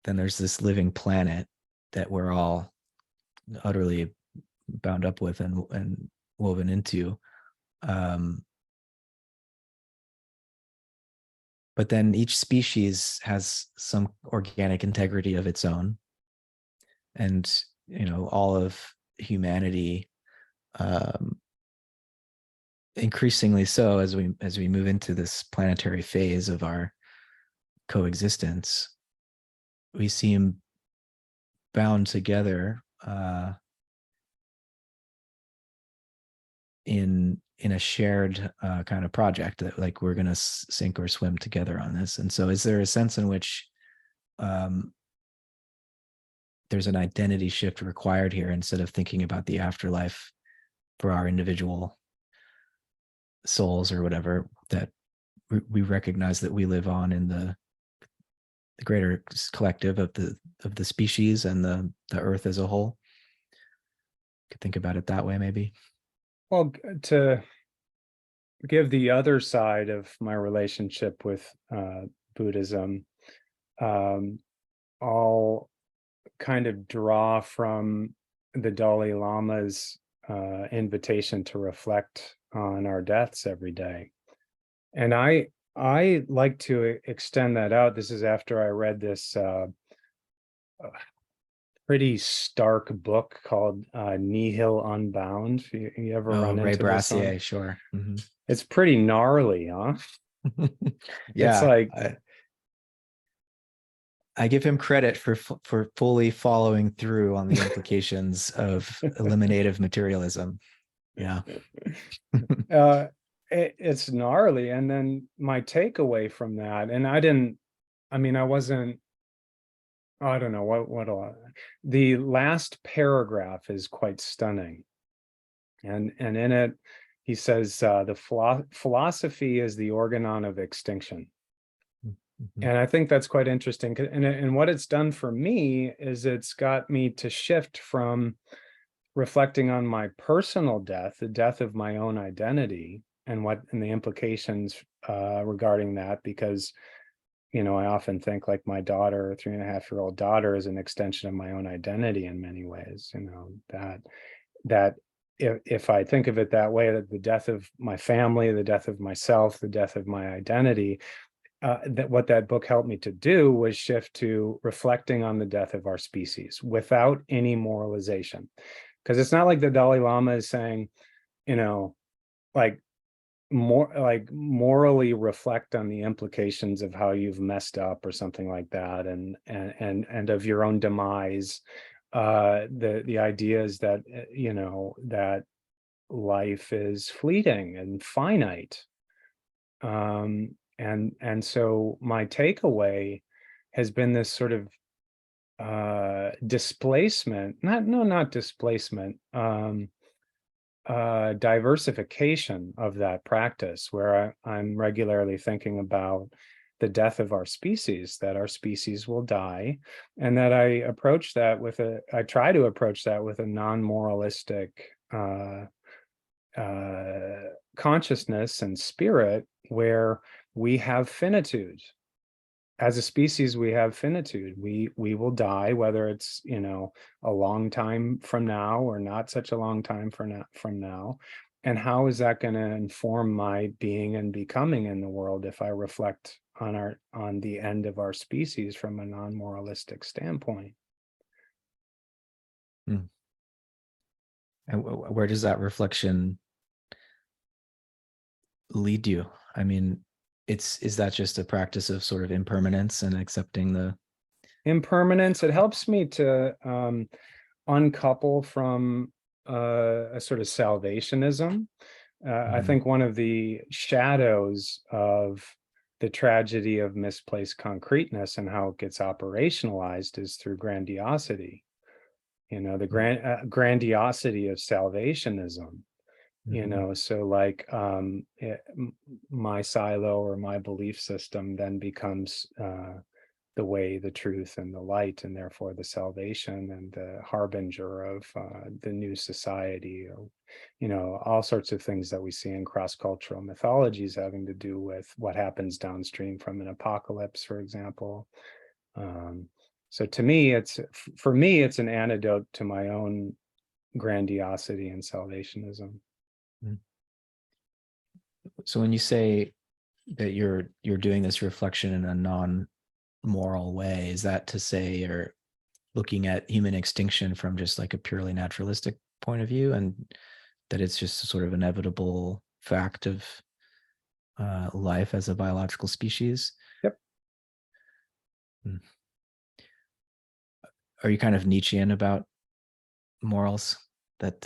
Then there's this living planet that we're all utterly bound up with and woven into. But then each species has some organic integrity of its own. And, all of humanity, increasingly so as we move into this planetary phase of our coexistence, we seem bound together in a shared kind of project that, like, we're going to sink or swim together on this. And so is there a sense in which there's an identity shift required here, instead of thinking about the afterlife for our individual souls or whatever, that we recognize that we live on in the greater collective of the species and the earth as a whole? Could think about it that way, maybe. Well, to give the other side of my relationship with Buddhism, I'll kind of draw from the Dalai Lama's invitation to reflect on our deaths every day. And I like to extend that out. This is after I read this pretty stark book called Nihil Unbound. You ever run Ray into this one? Brassier, sure. Mm-hmm. It's pretty gnarly, huh? Yeah, it's like I give him credit for fully following through on the implications of eliminative materialism. Yeah. It's gnarly. And then my takeaway from that, and I don't know the last paragraph is quite stunning. And in it, he says, the philosophy is the organon of extinction. Mm-hmm. And I think that's quite interesting. And what it's done for me is it's got me to shift from reflecting on my personal death, the death of my own identity, and the implications regarding that, because I often think, like, my daughter, 3.5-year-old daughter, is an extension of my own identity in many ways. That if I think of it that way, that the death of my family, the death of myself, the death of my identity, that what that book helped me to do was shift to reflecting on the death of our species without any moralization. Because it's not like the Dalai Lama is saying, like, more like morally reflect on the implications of how you've messed up or something like that, and of your own demise. The idea is that that life is fleeting and finite. And so my takeaway has been this sort of displacement, not displacement, diversification of that practice, where I'm regularly thinking about the death of our species, that our species will die, and that I try to approach that with a non-moralistic consciousness and spirit, where we have finitude. As a species, we have finitude. We will die, whether it's, a long time from now or not such a long time from now. And how is that going to inform my being and becoming in the world if I reflect on the end of our species from a non-moralistic standpoint? Hmm. And where does that reflection lead you? I mean, is that just a practice of sort of impermanence and accepting the Impermanence. It helps me to uncouple from a sort of salvationism. I Mhm. think one of the shadows of the tragedy of misplaced concreteness and how it gets operationalized is through grandiosity. The grandiosity of salvationism. Mhm. So like my silo or my belief system then becomes the way, the truth, and the light, and therefore the salvation and the harbinger of the new society, or all sorts of things that we see in cross-cultural mythologies having to do with what happens downstream from an apocalypse, for example. So to me, for me, it's an antidote to my own grandiosity and salvationism. Mhm. So when you say that you're doing this reflection in a non-moral way, is that to say you're looking at human extinction from just like a purely naturalistic point of view, and that it's just a sort of inevitable fact of life as a biological species? Yep. Hmm. Are you kind of Nietzschean about morals? That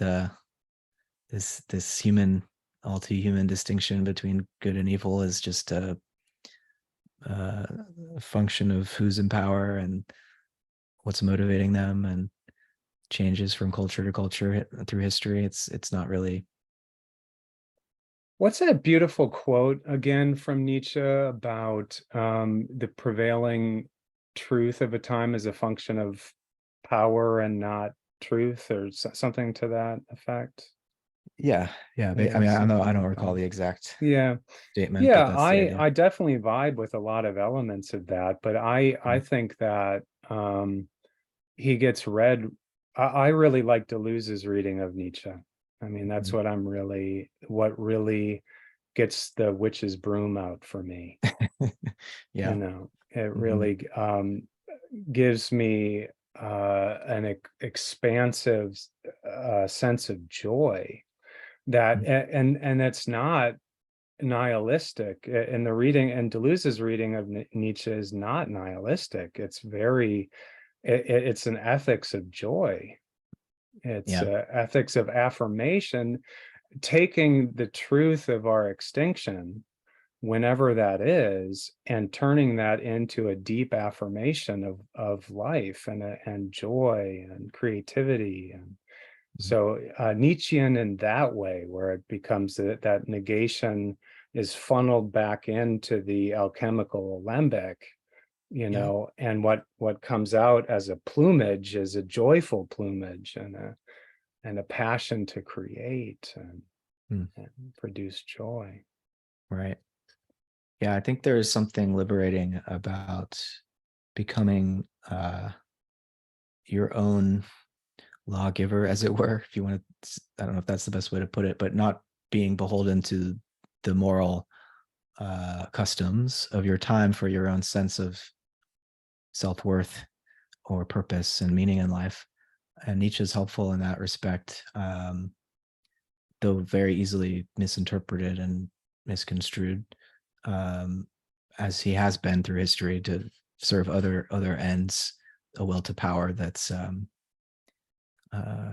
this human, all too human distinction between good and evil is just a function of who's in power and what's motivating them, and changes from culture to culture through history. It's not really. What's that beautiful quote again from Nietzsche about the prevailing truth of a time as a function of power and not truth, or something to that effect? Yeah, yeah. I Yeah, mean, I something don't like recall that. the exact Yeah. statement, but Yeah, that's the idea. I definitely vibe with a lot of elements of that, but I Mm. think that he gets read. I really like Deleuze's reading of Nietzsche. I mean, that's Mhm. what really gets the witch's broom out for me. Yeah. It Hmm. really gives me an expansive sense of joy, that and it's not nihilistic. And the reading, and Deleuze's reading of Nietzsche is not nihilistic. It's an ethics of joy. It's Yeah. ethics of affirmation, taking the truth of our extinction, whenever that is, and turning that into a deep affirmation of life and joy and creativity. And Mhm. so Nietzschean in that way, where it becomes that negation is funneled back into the alchemical alembic, Yeah. and what comes out as a plumage is a joyful plumage, and a passion to create Mm. and produce joy. Right. Yeah, I think there is something liberating about becoming your own lawgiver, as it were, if you want to. I don't know if that's the best way to put it, but not being beholden to the moral customs of your time for your own sense of self-worth or purpose and meaning in life. And Nietzsche is helpful in that respect, though very easily misinterpreted and misconstrued, um, as he has been through history to serve other ends, a will to power that's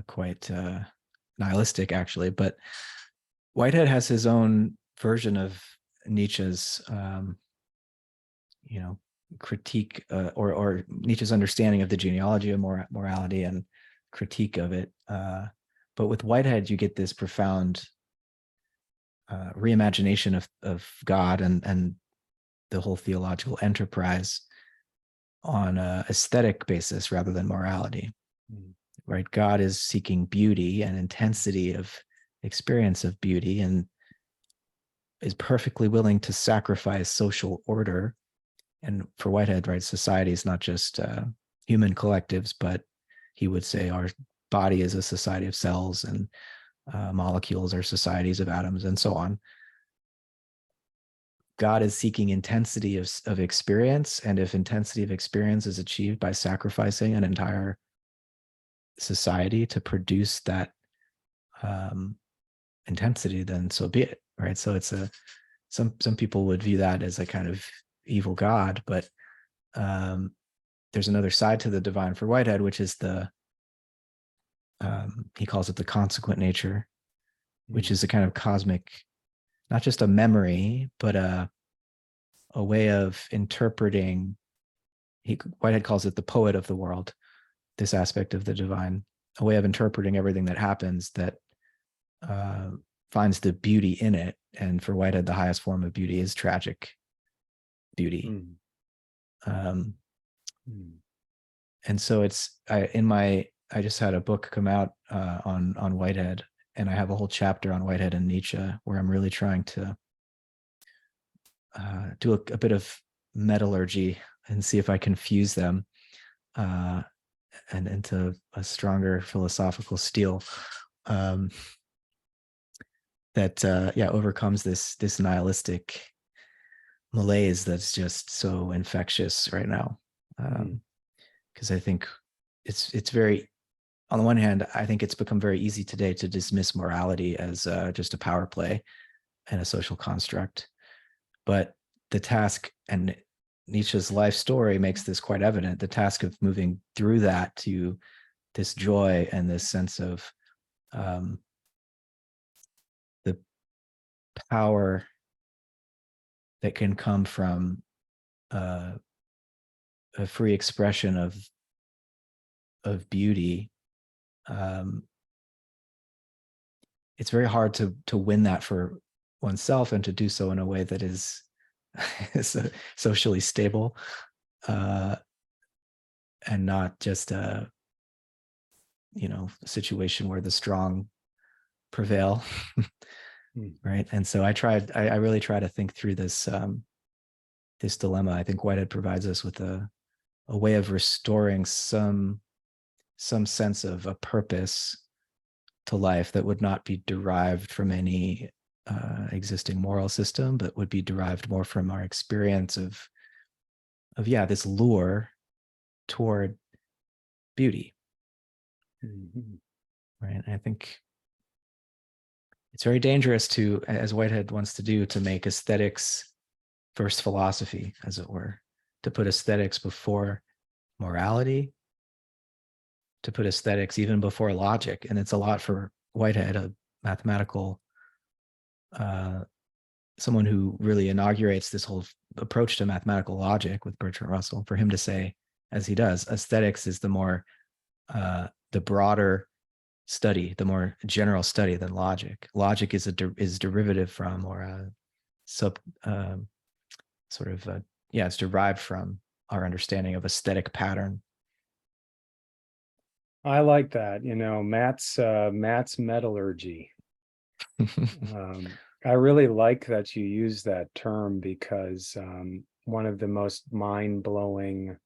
quite nihilistic, actually. But Whitehead has his own version of Nietzsche's, you know, critique or Nietzsche's understanding of the genealogy of morality and critique of it. But with Whitehead, you get this profound reimagination of God and the whole theological enterprise on a aesthetic basis rather than morality. Right? God is seeking beauty and intensity of experience of beauty, and is perfectly willing to sacrifice social order. And for Whitehead, right, society is not just human collectives, but he would say our body is a society of cells, and molecules are societies of atoms, and so on. God is seeking intensity of experience, and if intensity of experience is achieved by sacrificing an entire society to produce that intensity, then so be it, right? So it's some people would view that as a kind of evil God, but there's another side to the divine for Whitehead, which is he calls it the consequent nature, which is a kind of cosmic, not just a memory, but a way of interpreting. Whitehead calls it the poet of the world, this aspect of the divine, a way of interpreting everything that happens that finds the beauty in it. And for Whitehead, the highest form of beauty is tragic beauty. And so I just had a book come out on Whitehead, and I have a whole chapter on Whitehead and Nietzsche where I'm really trying to do a bit of metallurgy and see if I can fuse them and into a stronger philosophical steel that overcomes this nihilistic malaise that's just so infectious right now. Because I think it's very, on the one hand, I think it's become very easy today to dismiss morality as just a power play and a social construct. But the task, and Nietzsche's life story makes this quite evident, the task of moving through that to this joy and this sense of the power that can come from a free expression of beauty. It's very hard to win that for oneself, and to do so in a way that is socially stable, and not just a situation where the strong prevail. Right. And so I really try to think through this dilemma. I think Whitehead provides us with a way of restoring some sense of a purpose to life that would not be derived from any existing moral system, but would be derived more from our experience of this lure toward beauty. Right. And I think it's very dangerous to, as Whitehead wants to do, to make aesthetics first philosophy, as it were, to put aesthetics before morality, to put aesthetics even before logic. And it's a lot for Whitehead, a mathematical, someone who really inaugurates this whole approach to mathematical logic with Bertrand Russell, for him to say, as he does, aesthetics is the more, the broader study, the more general study than logic. Logic is derivative from, or a it's derived from our understanding of aesthetic pattern. I like that. Matt's metallurgy. I really like that you use that term, because one of the most mind-blowing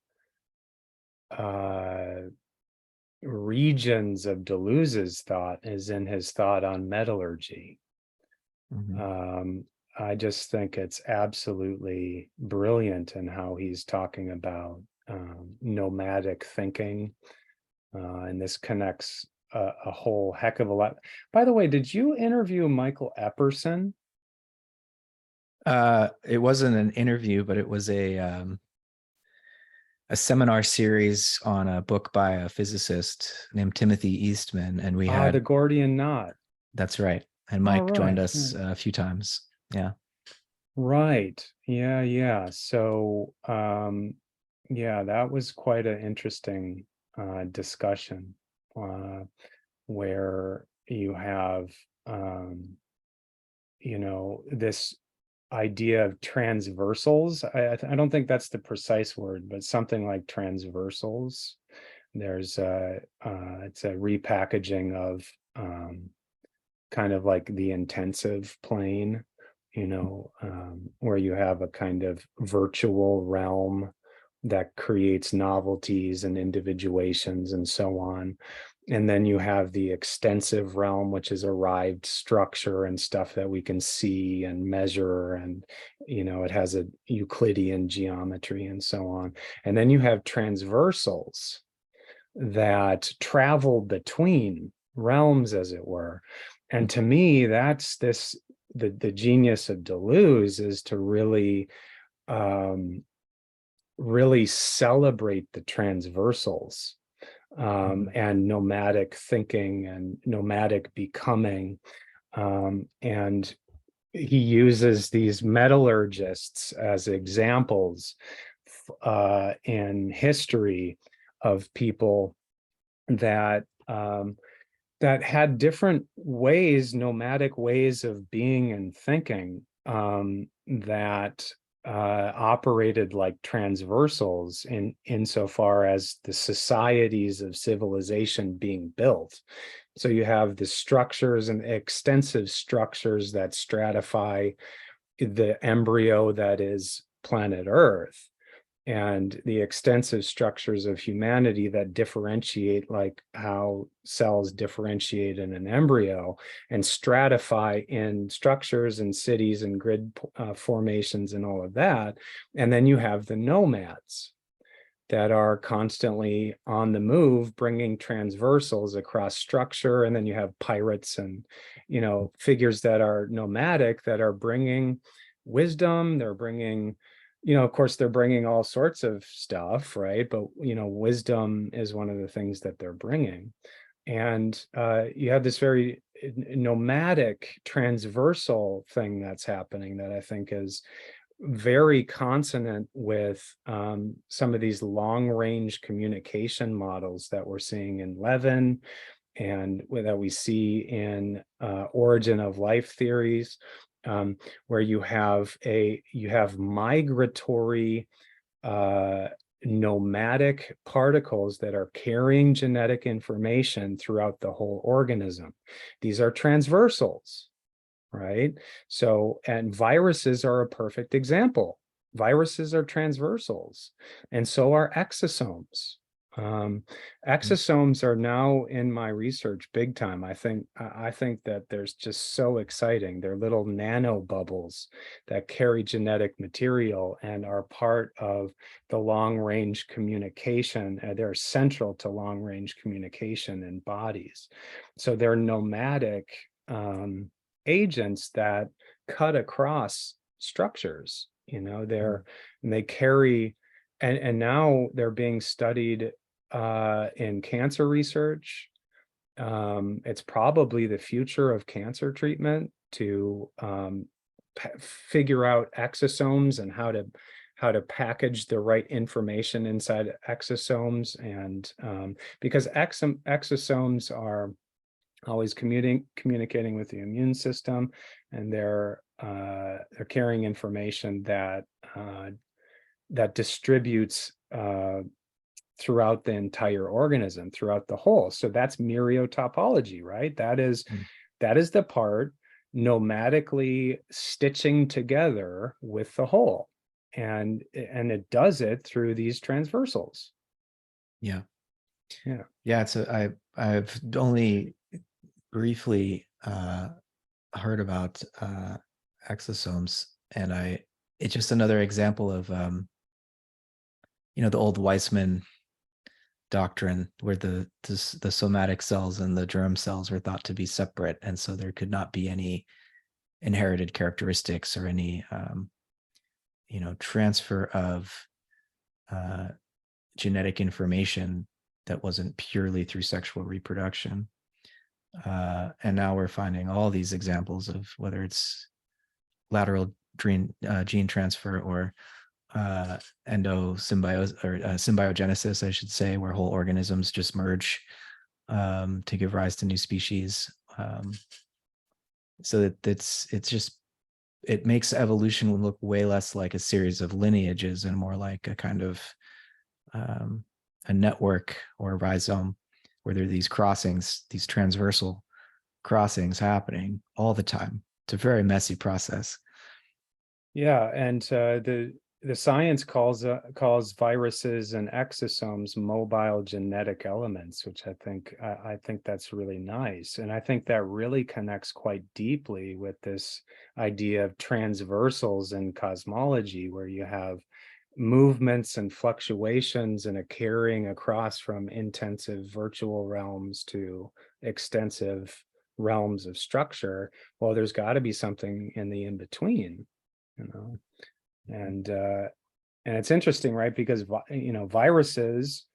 regions of Deleuze's thought is in his thought on metallurgy. I just think it's absolutely brilliant in how he's talking about nomadic thinking, and this connects a whole heck of a lot. By the way, did you interview Michael Epperson? It wasn't an interview, but it was a seminar series on a book by a physicist named Timothy Eastman, and we had the Gordian knot. That's right. And Mike joined us a few times. Yeah. Right. Yeah, yeah. So yeah, that was quite an interesting discussion uh where you have this idea of transversals. I don't think that's the precise word, but something like transversals. There's it's a repackaging of kind of like the intensive plane, where you have a kind of virtual realm that creates novelties and individuations and so on. And then you have the extensive realm, which is arrived structure and stuff that we can see and measure. And, it has a Euclidean geometry and so on. And then you have transversals that travel between realms, as it were. And to me, that's the genius of Deleuze is to really celebrate the transversals and nomadic thinking and nomadic becoming. And he uses these metallurgists as examples in history of people that that had different ways, nomadic ways of being and thinking that operated like transversals insofar as the societies of civilization being built. So you have the structures and extensive structures that stratify the embryo that is planet Earth, and the extensive structures of humanity that differentiate, like how cells differentiate in an embryo, and stratify in structures and cities and grid formations and all of that. And then you have the nomads that are constantly on the move, bringing transversals across structure. And then you have pirates and, figures that are nomadic, that are bringing wisdom. They're bringing, of course, they're bringing all sorts of stuff, right? But, wisdom is one of the things that they're bringing. And you have this very nomadic transversal thing that's happening that I think is very consonant with some of these long-range communication models that we're seeing in Levin and that we see in origin of life theories, where you have migratory nomadic particles that are carrying genetic information throughout the whole organism. These are transversals, right? So, and viruses are a perfect example. Viruses are transversals, and so are exosomes. Exosomes are now in my research big time. I think that there's just so exciting. They're little nano bubbles that carry genetic material and are part of the long-range communication. They're central to long-range communication in bodies. So they're nomadic agents that cut across structures. And they carry, and now they're being studied in cancer research. It's probably the future of cancer treatment to figure out exosomes and how to package the right information inside exosomes. And because exosomes are always communicating with the immune system, and they're carrying information that distributes throughout the entire organism, throughout the whole. So that's myriotopology, right? That is the part nomadically stitching together with the whole, and it does it through these transversals. Yeah. Yeah. Yeah. I've only briefly heard about exosomes, and it's just another example of the old Weissman doctrine, where the somatic cells and the germ cells were thought to be separate, and so there could not be any inherited characteristics or any transfer of genetic information that wasn't purely through sexual reproduction. And now we're finding all these examples of whether it's lateral gene transfer, or endosymbiosis, or symbiogenesis, I should say, where whole organisms just merge to give rise to new species. So that it makes evolution look way less like a series of lineages and more like a kind of a network or a rhizome, where there are these crossings, these transversal crossings happening all the time. It's a very messy process. Yeah, and the science calls viruses and exosomes mobile genetic elements, which I think that's really nice, and I think that really connects quite deeply with this idea of transversals in cosmology, where you have movements and fluctuations and a carrying across from intensive virtual realms to extensive realms of structure. Well, there's got to be something in the in between, you know. And it's interesting, right? Because viruses,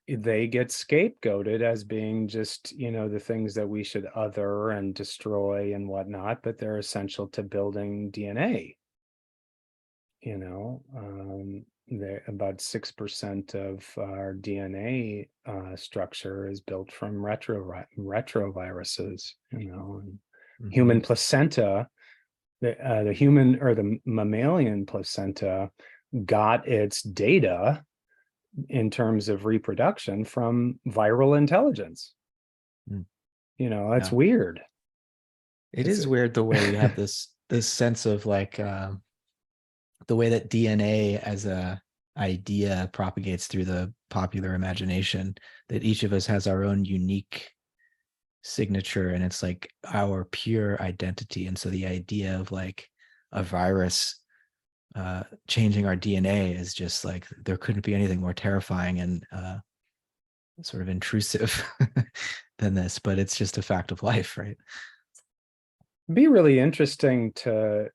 they get scapegoated as being just, the things that we should other and destroy and whatnot, but they're essential to building DNA. About 6% of our DNA structure is built from retroviruses, and human placenta, the human or the mammalian placenta got its data in terms of reproduction from viral intelligence. That's weird. It is weird the way we have this sense of like the way that DNA as a idea propagates through the popular imagination, that each of us has our own unique signature, and it's like our pure identity. And so the idea of like a virus changing our DNA is just like, there couldn't be anything more terrifying and sort of intrusive than this, but it's just a fact of life, right? It'd be really interesting to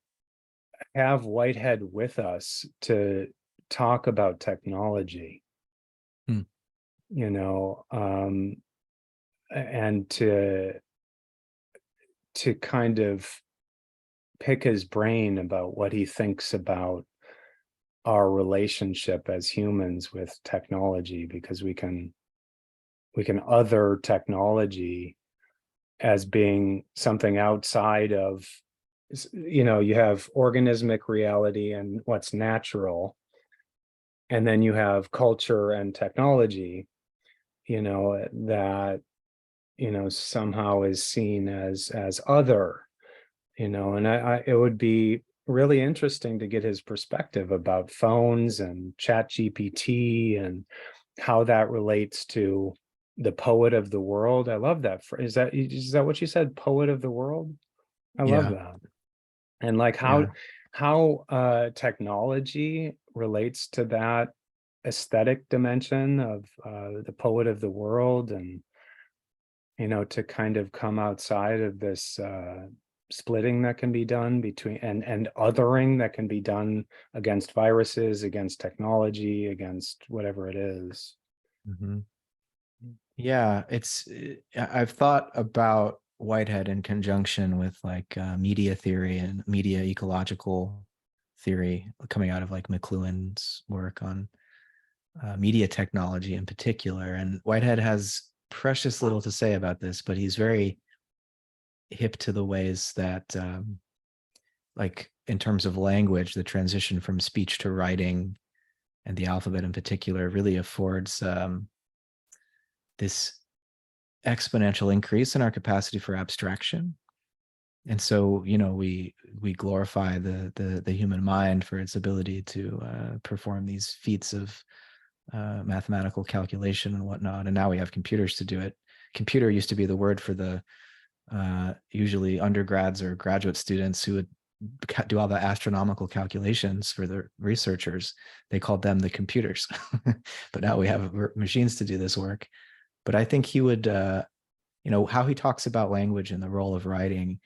have Whitehead with us to talk about technology, and to kind of pick his brain about what he thinks about our relationship as humans with technology, because we can other technology as being something outside of, you have organismic reality and what's natural, and then you have culture and technology, that somehow is seen as other, and it would be really interesting to get his perspective about phones and Chat GPT and how that relates to the poet of the world. I love that. Is that what you said? Poet of the world? I love that. And like how technology relates to that aesthetic dimension of the poet of the world, and to kind of come outside of this splitting that can be done between and othering that can be done against viruses, against technology, against whatever it is. Yeah, I've thought about Whitehead in conjunction with like media theory and media ecological theory, coming out of like McLuhan's work on media technology in particular. And Whitehead has precious little to say about this, but he's very hip to the ways that like in terms of language, the transition from speech to writing and the alphabet in particular really affords this exponential increase in our capacity for abstraction. And so, we glorify the human mind for its ability to perform these feats of mathematical calculation and whatnot. And now we have computers to do it. Computer used to be the word for the usually undergrads or graduate students who would do all the astronomical calculations for the researchers. They called them the computers. But now we have machines to do this work. But I think he would, how he talks about language and the role of writing,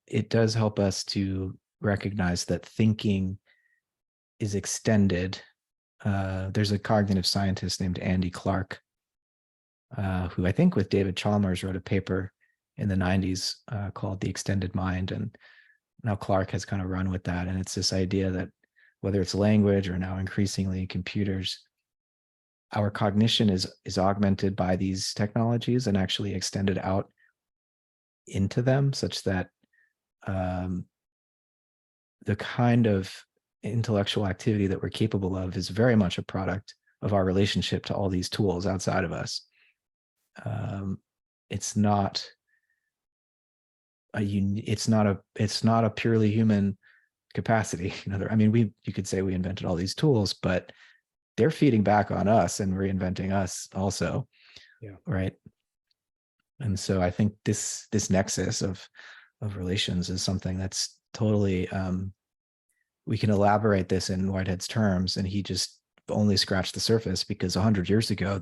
it does help us to recognize that thinking is extended. There's a cognitive scientist named Andy Clark, who I think with David Chalmers wrote a paper in the 90s called The Extended Mind. And now Clark has kind of run with that. And it's this idea that whether it's language or now increasingly computers, our cognition is augmented by these technologies and actually extended out into them, such that um, the kind of intellectual activity that we're capable of is very much a product of our relationship to all these tools outside of us. It's not it's not a purely human capacity. I mean, you could say we invented all these tools, but they're feeding back on us and reinventing us also. Yeah. Right. And so I think this nexus of relations is something that's totally we can elaborate this in Whitehead's terms, and he just only scratched the surface, because 100 years ago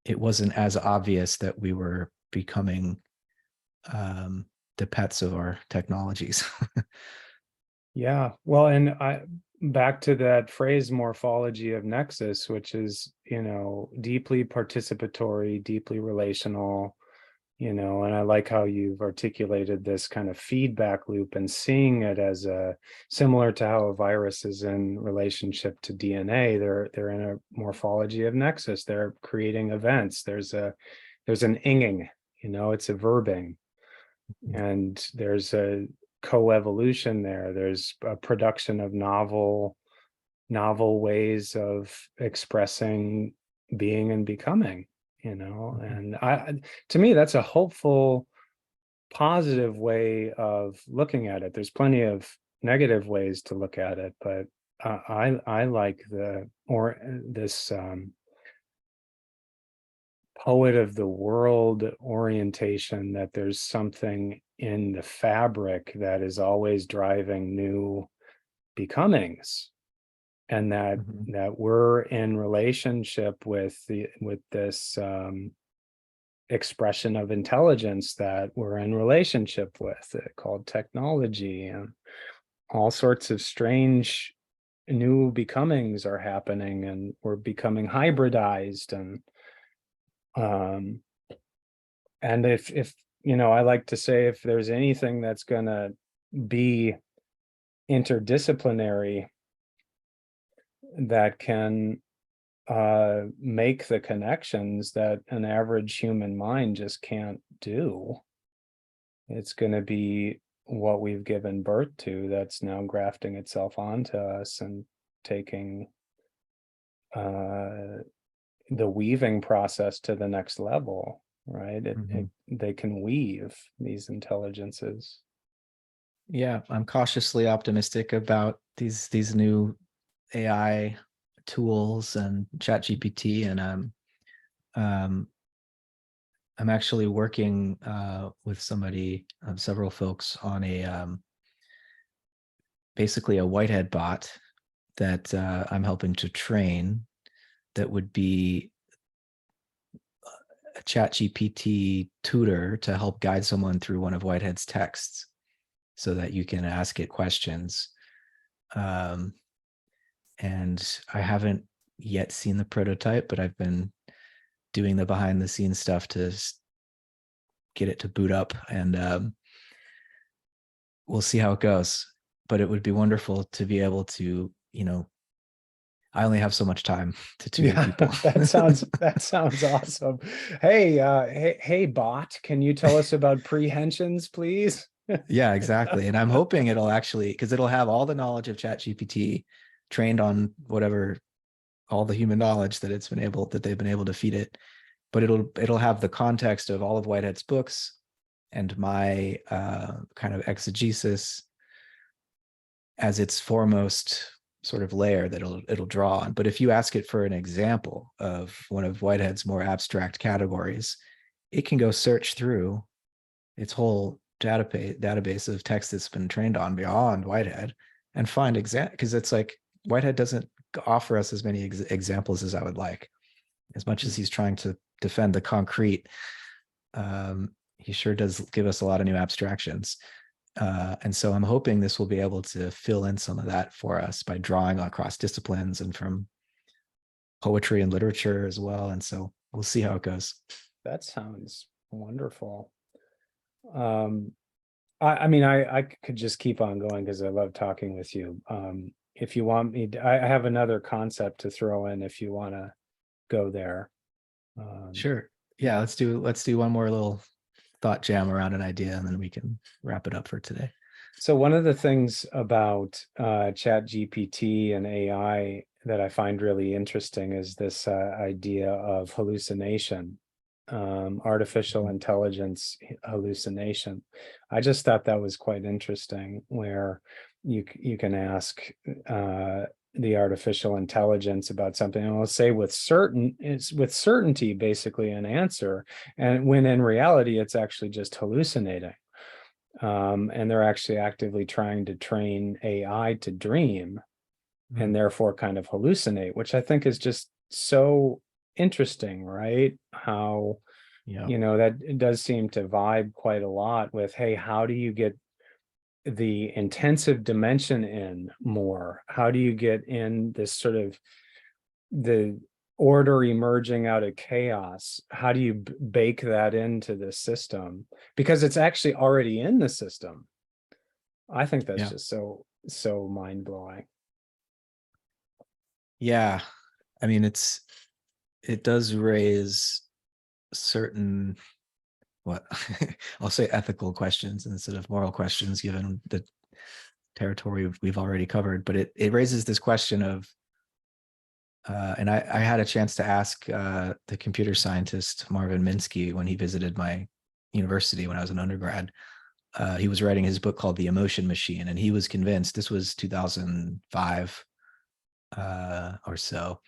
it wasn't as obvious that we were becoming the pets of our technologies. Yeah. Well, and back to that phrase, morphology of nexus, which is, deeply participatory, deeply relational, and I like how you've articulated this kind of feedback loop and seeing it as similar to how a virus is in relationship to DNA. They're in a morphology of nexus. They're creating events. There's an inging, it's a verbing, and there's a coevolution there. There's a production of novel ways of expressing being and becoming, and to me, that's a hopeful, positive way of looking at it. There's plenty of negative ways to look at it, but I like this poet of the world orientation, that there's something in the fabric that is always driving new becomings, and that we're in relationship with this expression of intelligence that we're in relationship with, called technology, and all sorts of strange new becomings are happening, and we're becoming hybridized, and if I like to say, if there's anything that's going to be interdisciplinary that can make the connections that an average human mind just can't do, it's going to be what we've given birth to, that's now grafting itself onto us and taking the weaving process to the next level, right? They can weave, these intelligences. Yeah, I'm cautiously optimistic about these new AI tools and ChatGPT, and I'm actually working with several folks on basically a Whitehead bot that I'm helping to train, that would be a ChatGPT tutor to help guide someone through one of Whitehead's texts, so that you can ask it questions. And I haven't yet seen the prototype, but I've been doing the behind the scenes stuff to get it to boot up, and we'll see how it goes. But it would be wonderful to be able to, I only have so much time to tutor people. that sounds awesome. Hey, bot, can you tell us about prehensions, please? Yeah, exactly. And I'm hoping it'll actually, because it'll have all the knowledge of ChatGPT trained on whatever, all the human knowledge that they've been able to feed it, but it'll have the context of all of Whitehead's books and my kind of exegesis as its foremost sort of layer that it'll draw on. But if you ask it for an example of one of Whitehead's more abstract categories, it can go search through its whole database of text that's been trained on beyond Whitehead and find because it's like Whitehead doesn't offer us as many examples as I would like. As much as he's trying to defend the concrete, he sure does give us a lot of new abstractions. And so I'm hoping this will be able to fill in some of that for us by drawing across disciplines and from poetry and literature as well. And so we'll see how it goes. That sounds wonderful. I mean, I could just keep on going because I love talking with you. If you want me, I have another concept to throw in if you want to go there. Sure. Yeah, let's do one more little thought jam around an idea, and then we can wrap it up for today. So one of the things about Chat GPT and AI that I find really interesting is this idea of hallucination, artificial Mhm. intelligence hallucination. I just thought that was quite interesting, where you can ask the artificial intelligence about something, and it'll say with certainty basically an answer, and when in reality it's actually just hallucinating. And they're actually actively trying to train AI to dream and therefore kind of hallucinate, which I think is just so interesting, right? How, Yeah. that it does seem to vibe quite a lot with, hey, how do you get the intensive dimension in more? How do you get in this sort of the order emerging out of chaos? How do you bake that into the system? Because it's actually already in the system. I think that's Yeah. just so mind-blowing. Yeah. I mean, it does raise certain, what I'll say, ethical questions instead of moral questions, given the territory we've already covered. But it raises this question of, and I had a chance to ask the computer scientist Marvin Minsky when he visited my university when I was an undergrad. He was writing his book called The Emotion Machine, and he was convinced, this was 2005 or so,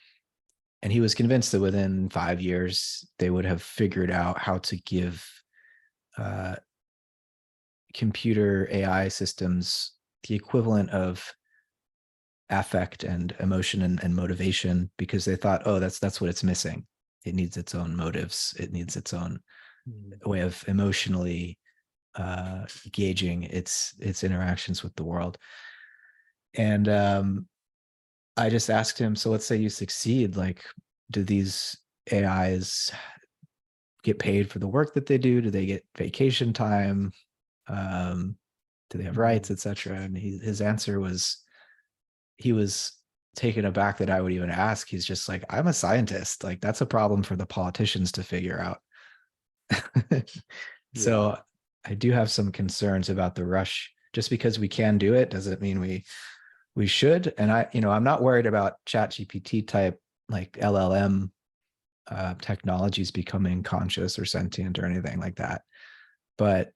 and he was convinced that within 5 years they would have figured out how to give uh, computer AI systems the equivalent of affect and emotion and motivation, because they thought, oh, that's what it's missing. It needs its own motives. It needs its own way of emotionally gauging its interactions with the world. And I just asked him, so let's say you succeed, like, do these AIs get paid for the work that they do? Do they get vacation time? Um, do they have rights, etc.? And his answer was, he was taken aback that I would even ask. He's just like, I'm a scientist. Like, that's a problem for the politicians to figure out. So Yeah. I do have some concerns about the rush. Just because we can do it doesn't mean we should. And I'm not worried about Chat GPT type, like LLM technologies becoming conscious or sentient or anything like that. But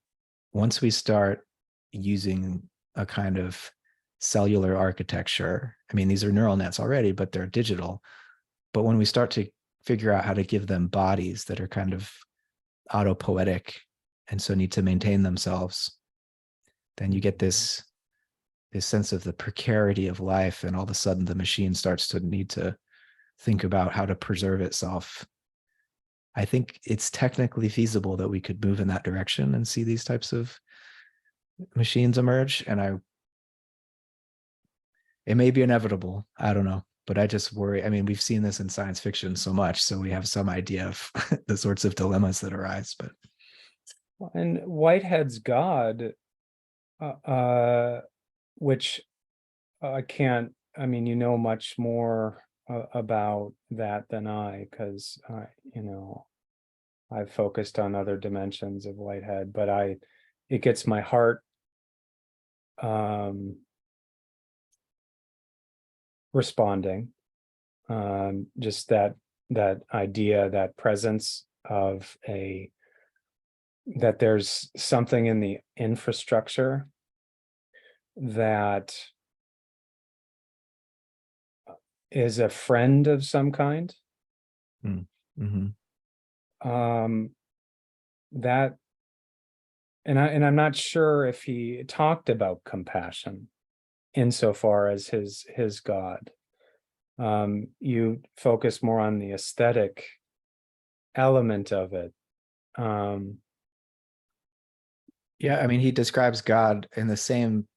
once we start using a kind of cellular architecture, I mean, these are neural nets already, but they're digital. But when we start to figure out how to give them bodies that are kind of autopoietic and so need to maintain themselves, then you get this sense of the precarity of life, and all of a sudden the machine starts to need to think about how to preserve itself. I think it's technically feasible that we could move in that direction and see these types of machines emerge. And it may be inevitable. I don't know. But I just worry. I mean, we've seen this in science fiction so much, so we have some idea of the sorts of dilemmas that arise. But And Whitehead's God, which I can't, I mean, much more about that than I, because I've focused on other dimensions of Whitehead, but it gets my heart responding. Just that idea, that presence of that there's something in the infrastructure that is a friend of some kind. mm-hmm. Um, that, and I'm not sure if he talked about compassion insofar as his God. You focus more on the aesthetic element of it. Yeah, I mean, he describes God in the same,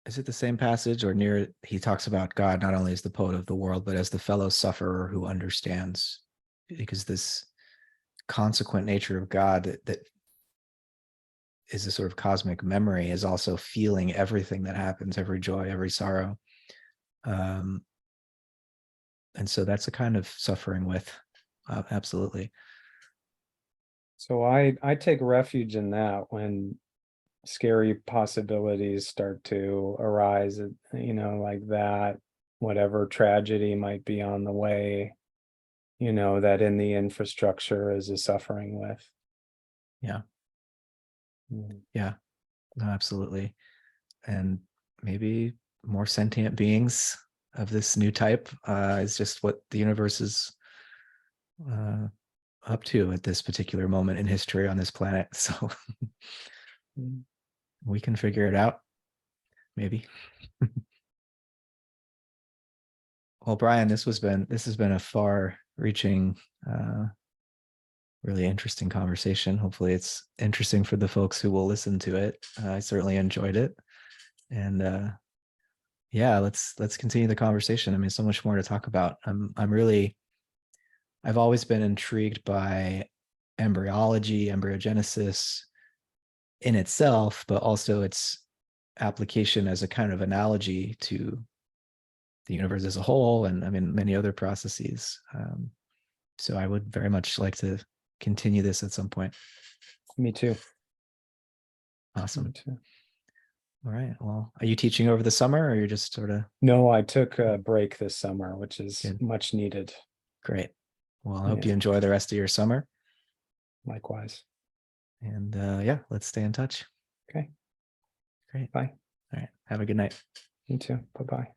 is it the same passage or near it? He talks about God not only as the poet of the world, but as the fellow sufferer who understands, because this consequent nature of God that is a sort of cosmic memory, is also feeling everything that happens, every joy, every sorrow. And so that's a kind of suffering with, absolutely. So I take refuge in that when scary possibilities start to arise, like that, whatever tragedy might be on the way, that in the infrastructure is a suffering with. Yeah. Mm. Yeah, no, absolutely. And maybe more sentient beings of this new type is just what the universe is up to at this particular moment in history on this planet. So we can figure it out, maybe. Well, Brian, this has been a far-reaching, really interesting conversation. Hopefully, it's interesting for the folks who will listen to it. I certainly enjoyed it, and yeah, let's continue the conversation. I mean, so much more to talk about. I've always been intrigued by embryology, embryogenesis in itself, but also its application as a kind of analogy to the universe as a whole, and I mean many other processes. So I would very much like to continue this at some point. Me too. Awesome. Me too. All right. Well, are you teaching over the summer, or you're just sort of No, I took a break this summer, which is good? much needed. Great. Well, I hope Yeah, you enjoy the rest of your summer. likewise. And yeah, let's stay in touch. Okay, Great. bye. All right. Have a good night. You too. Bye-bye.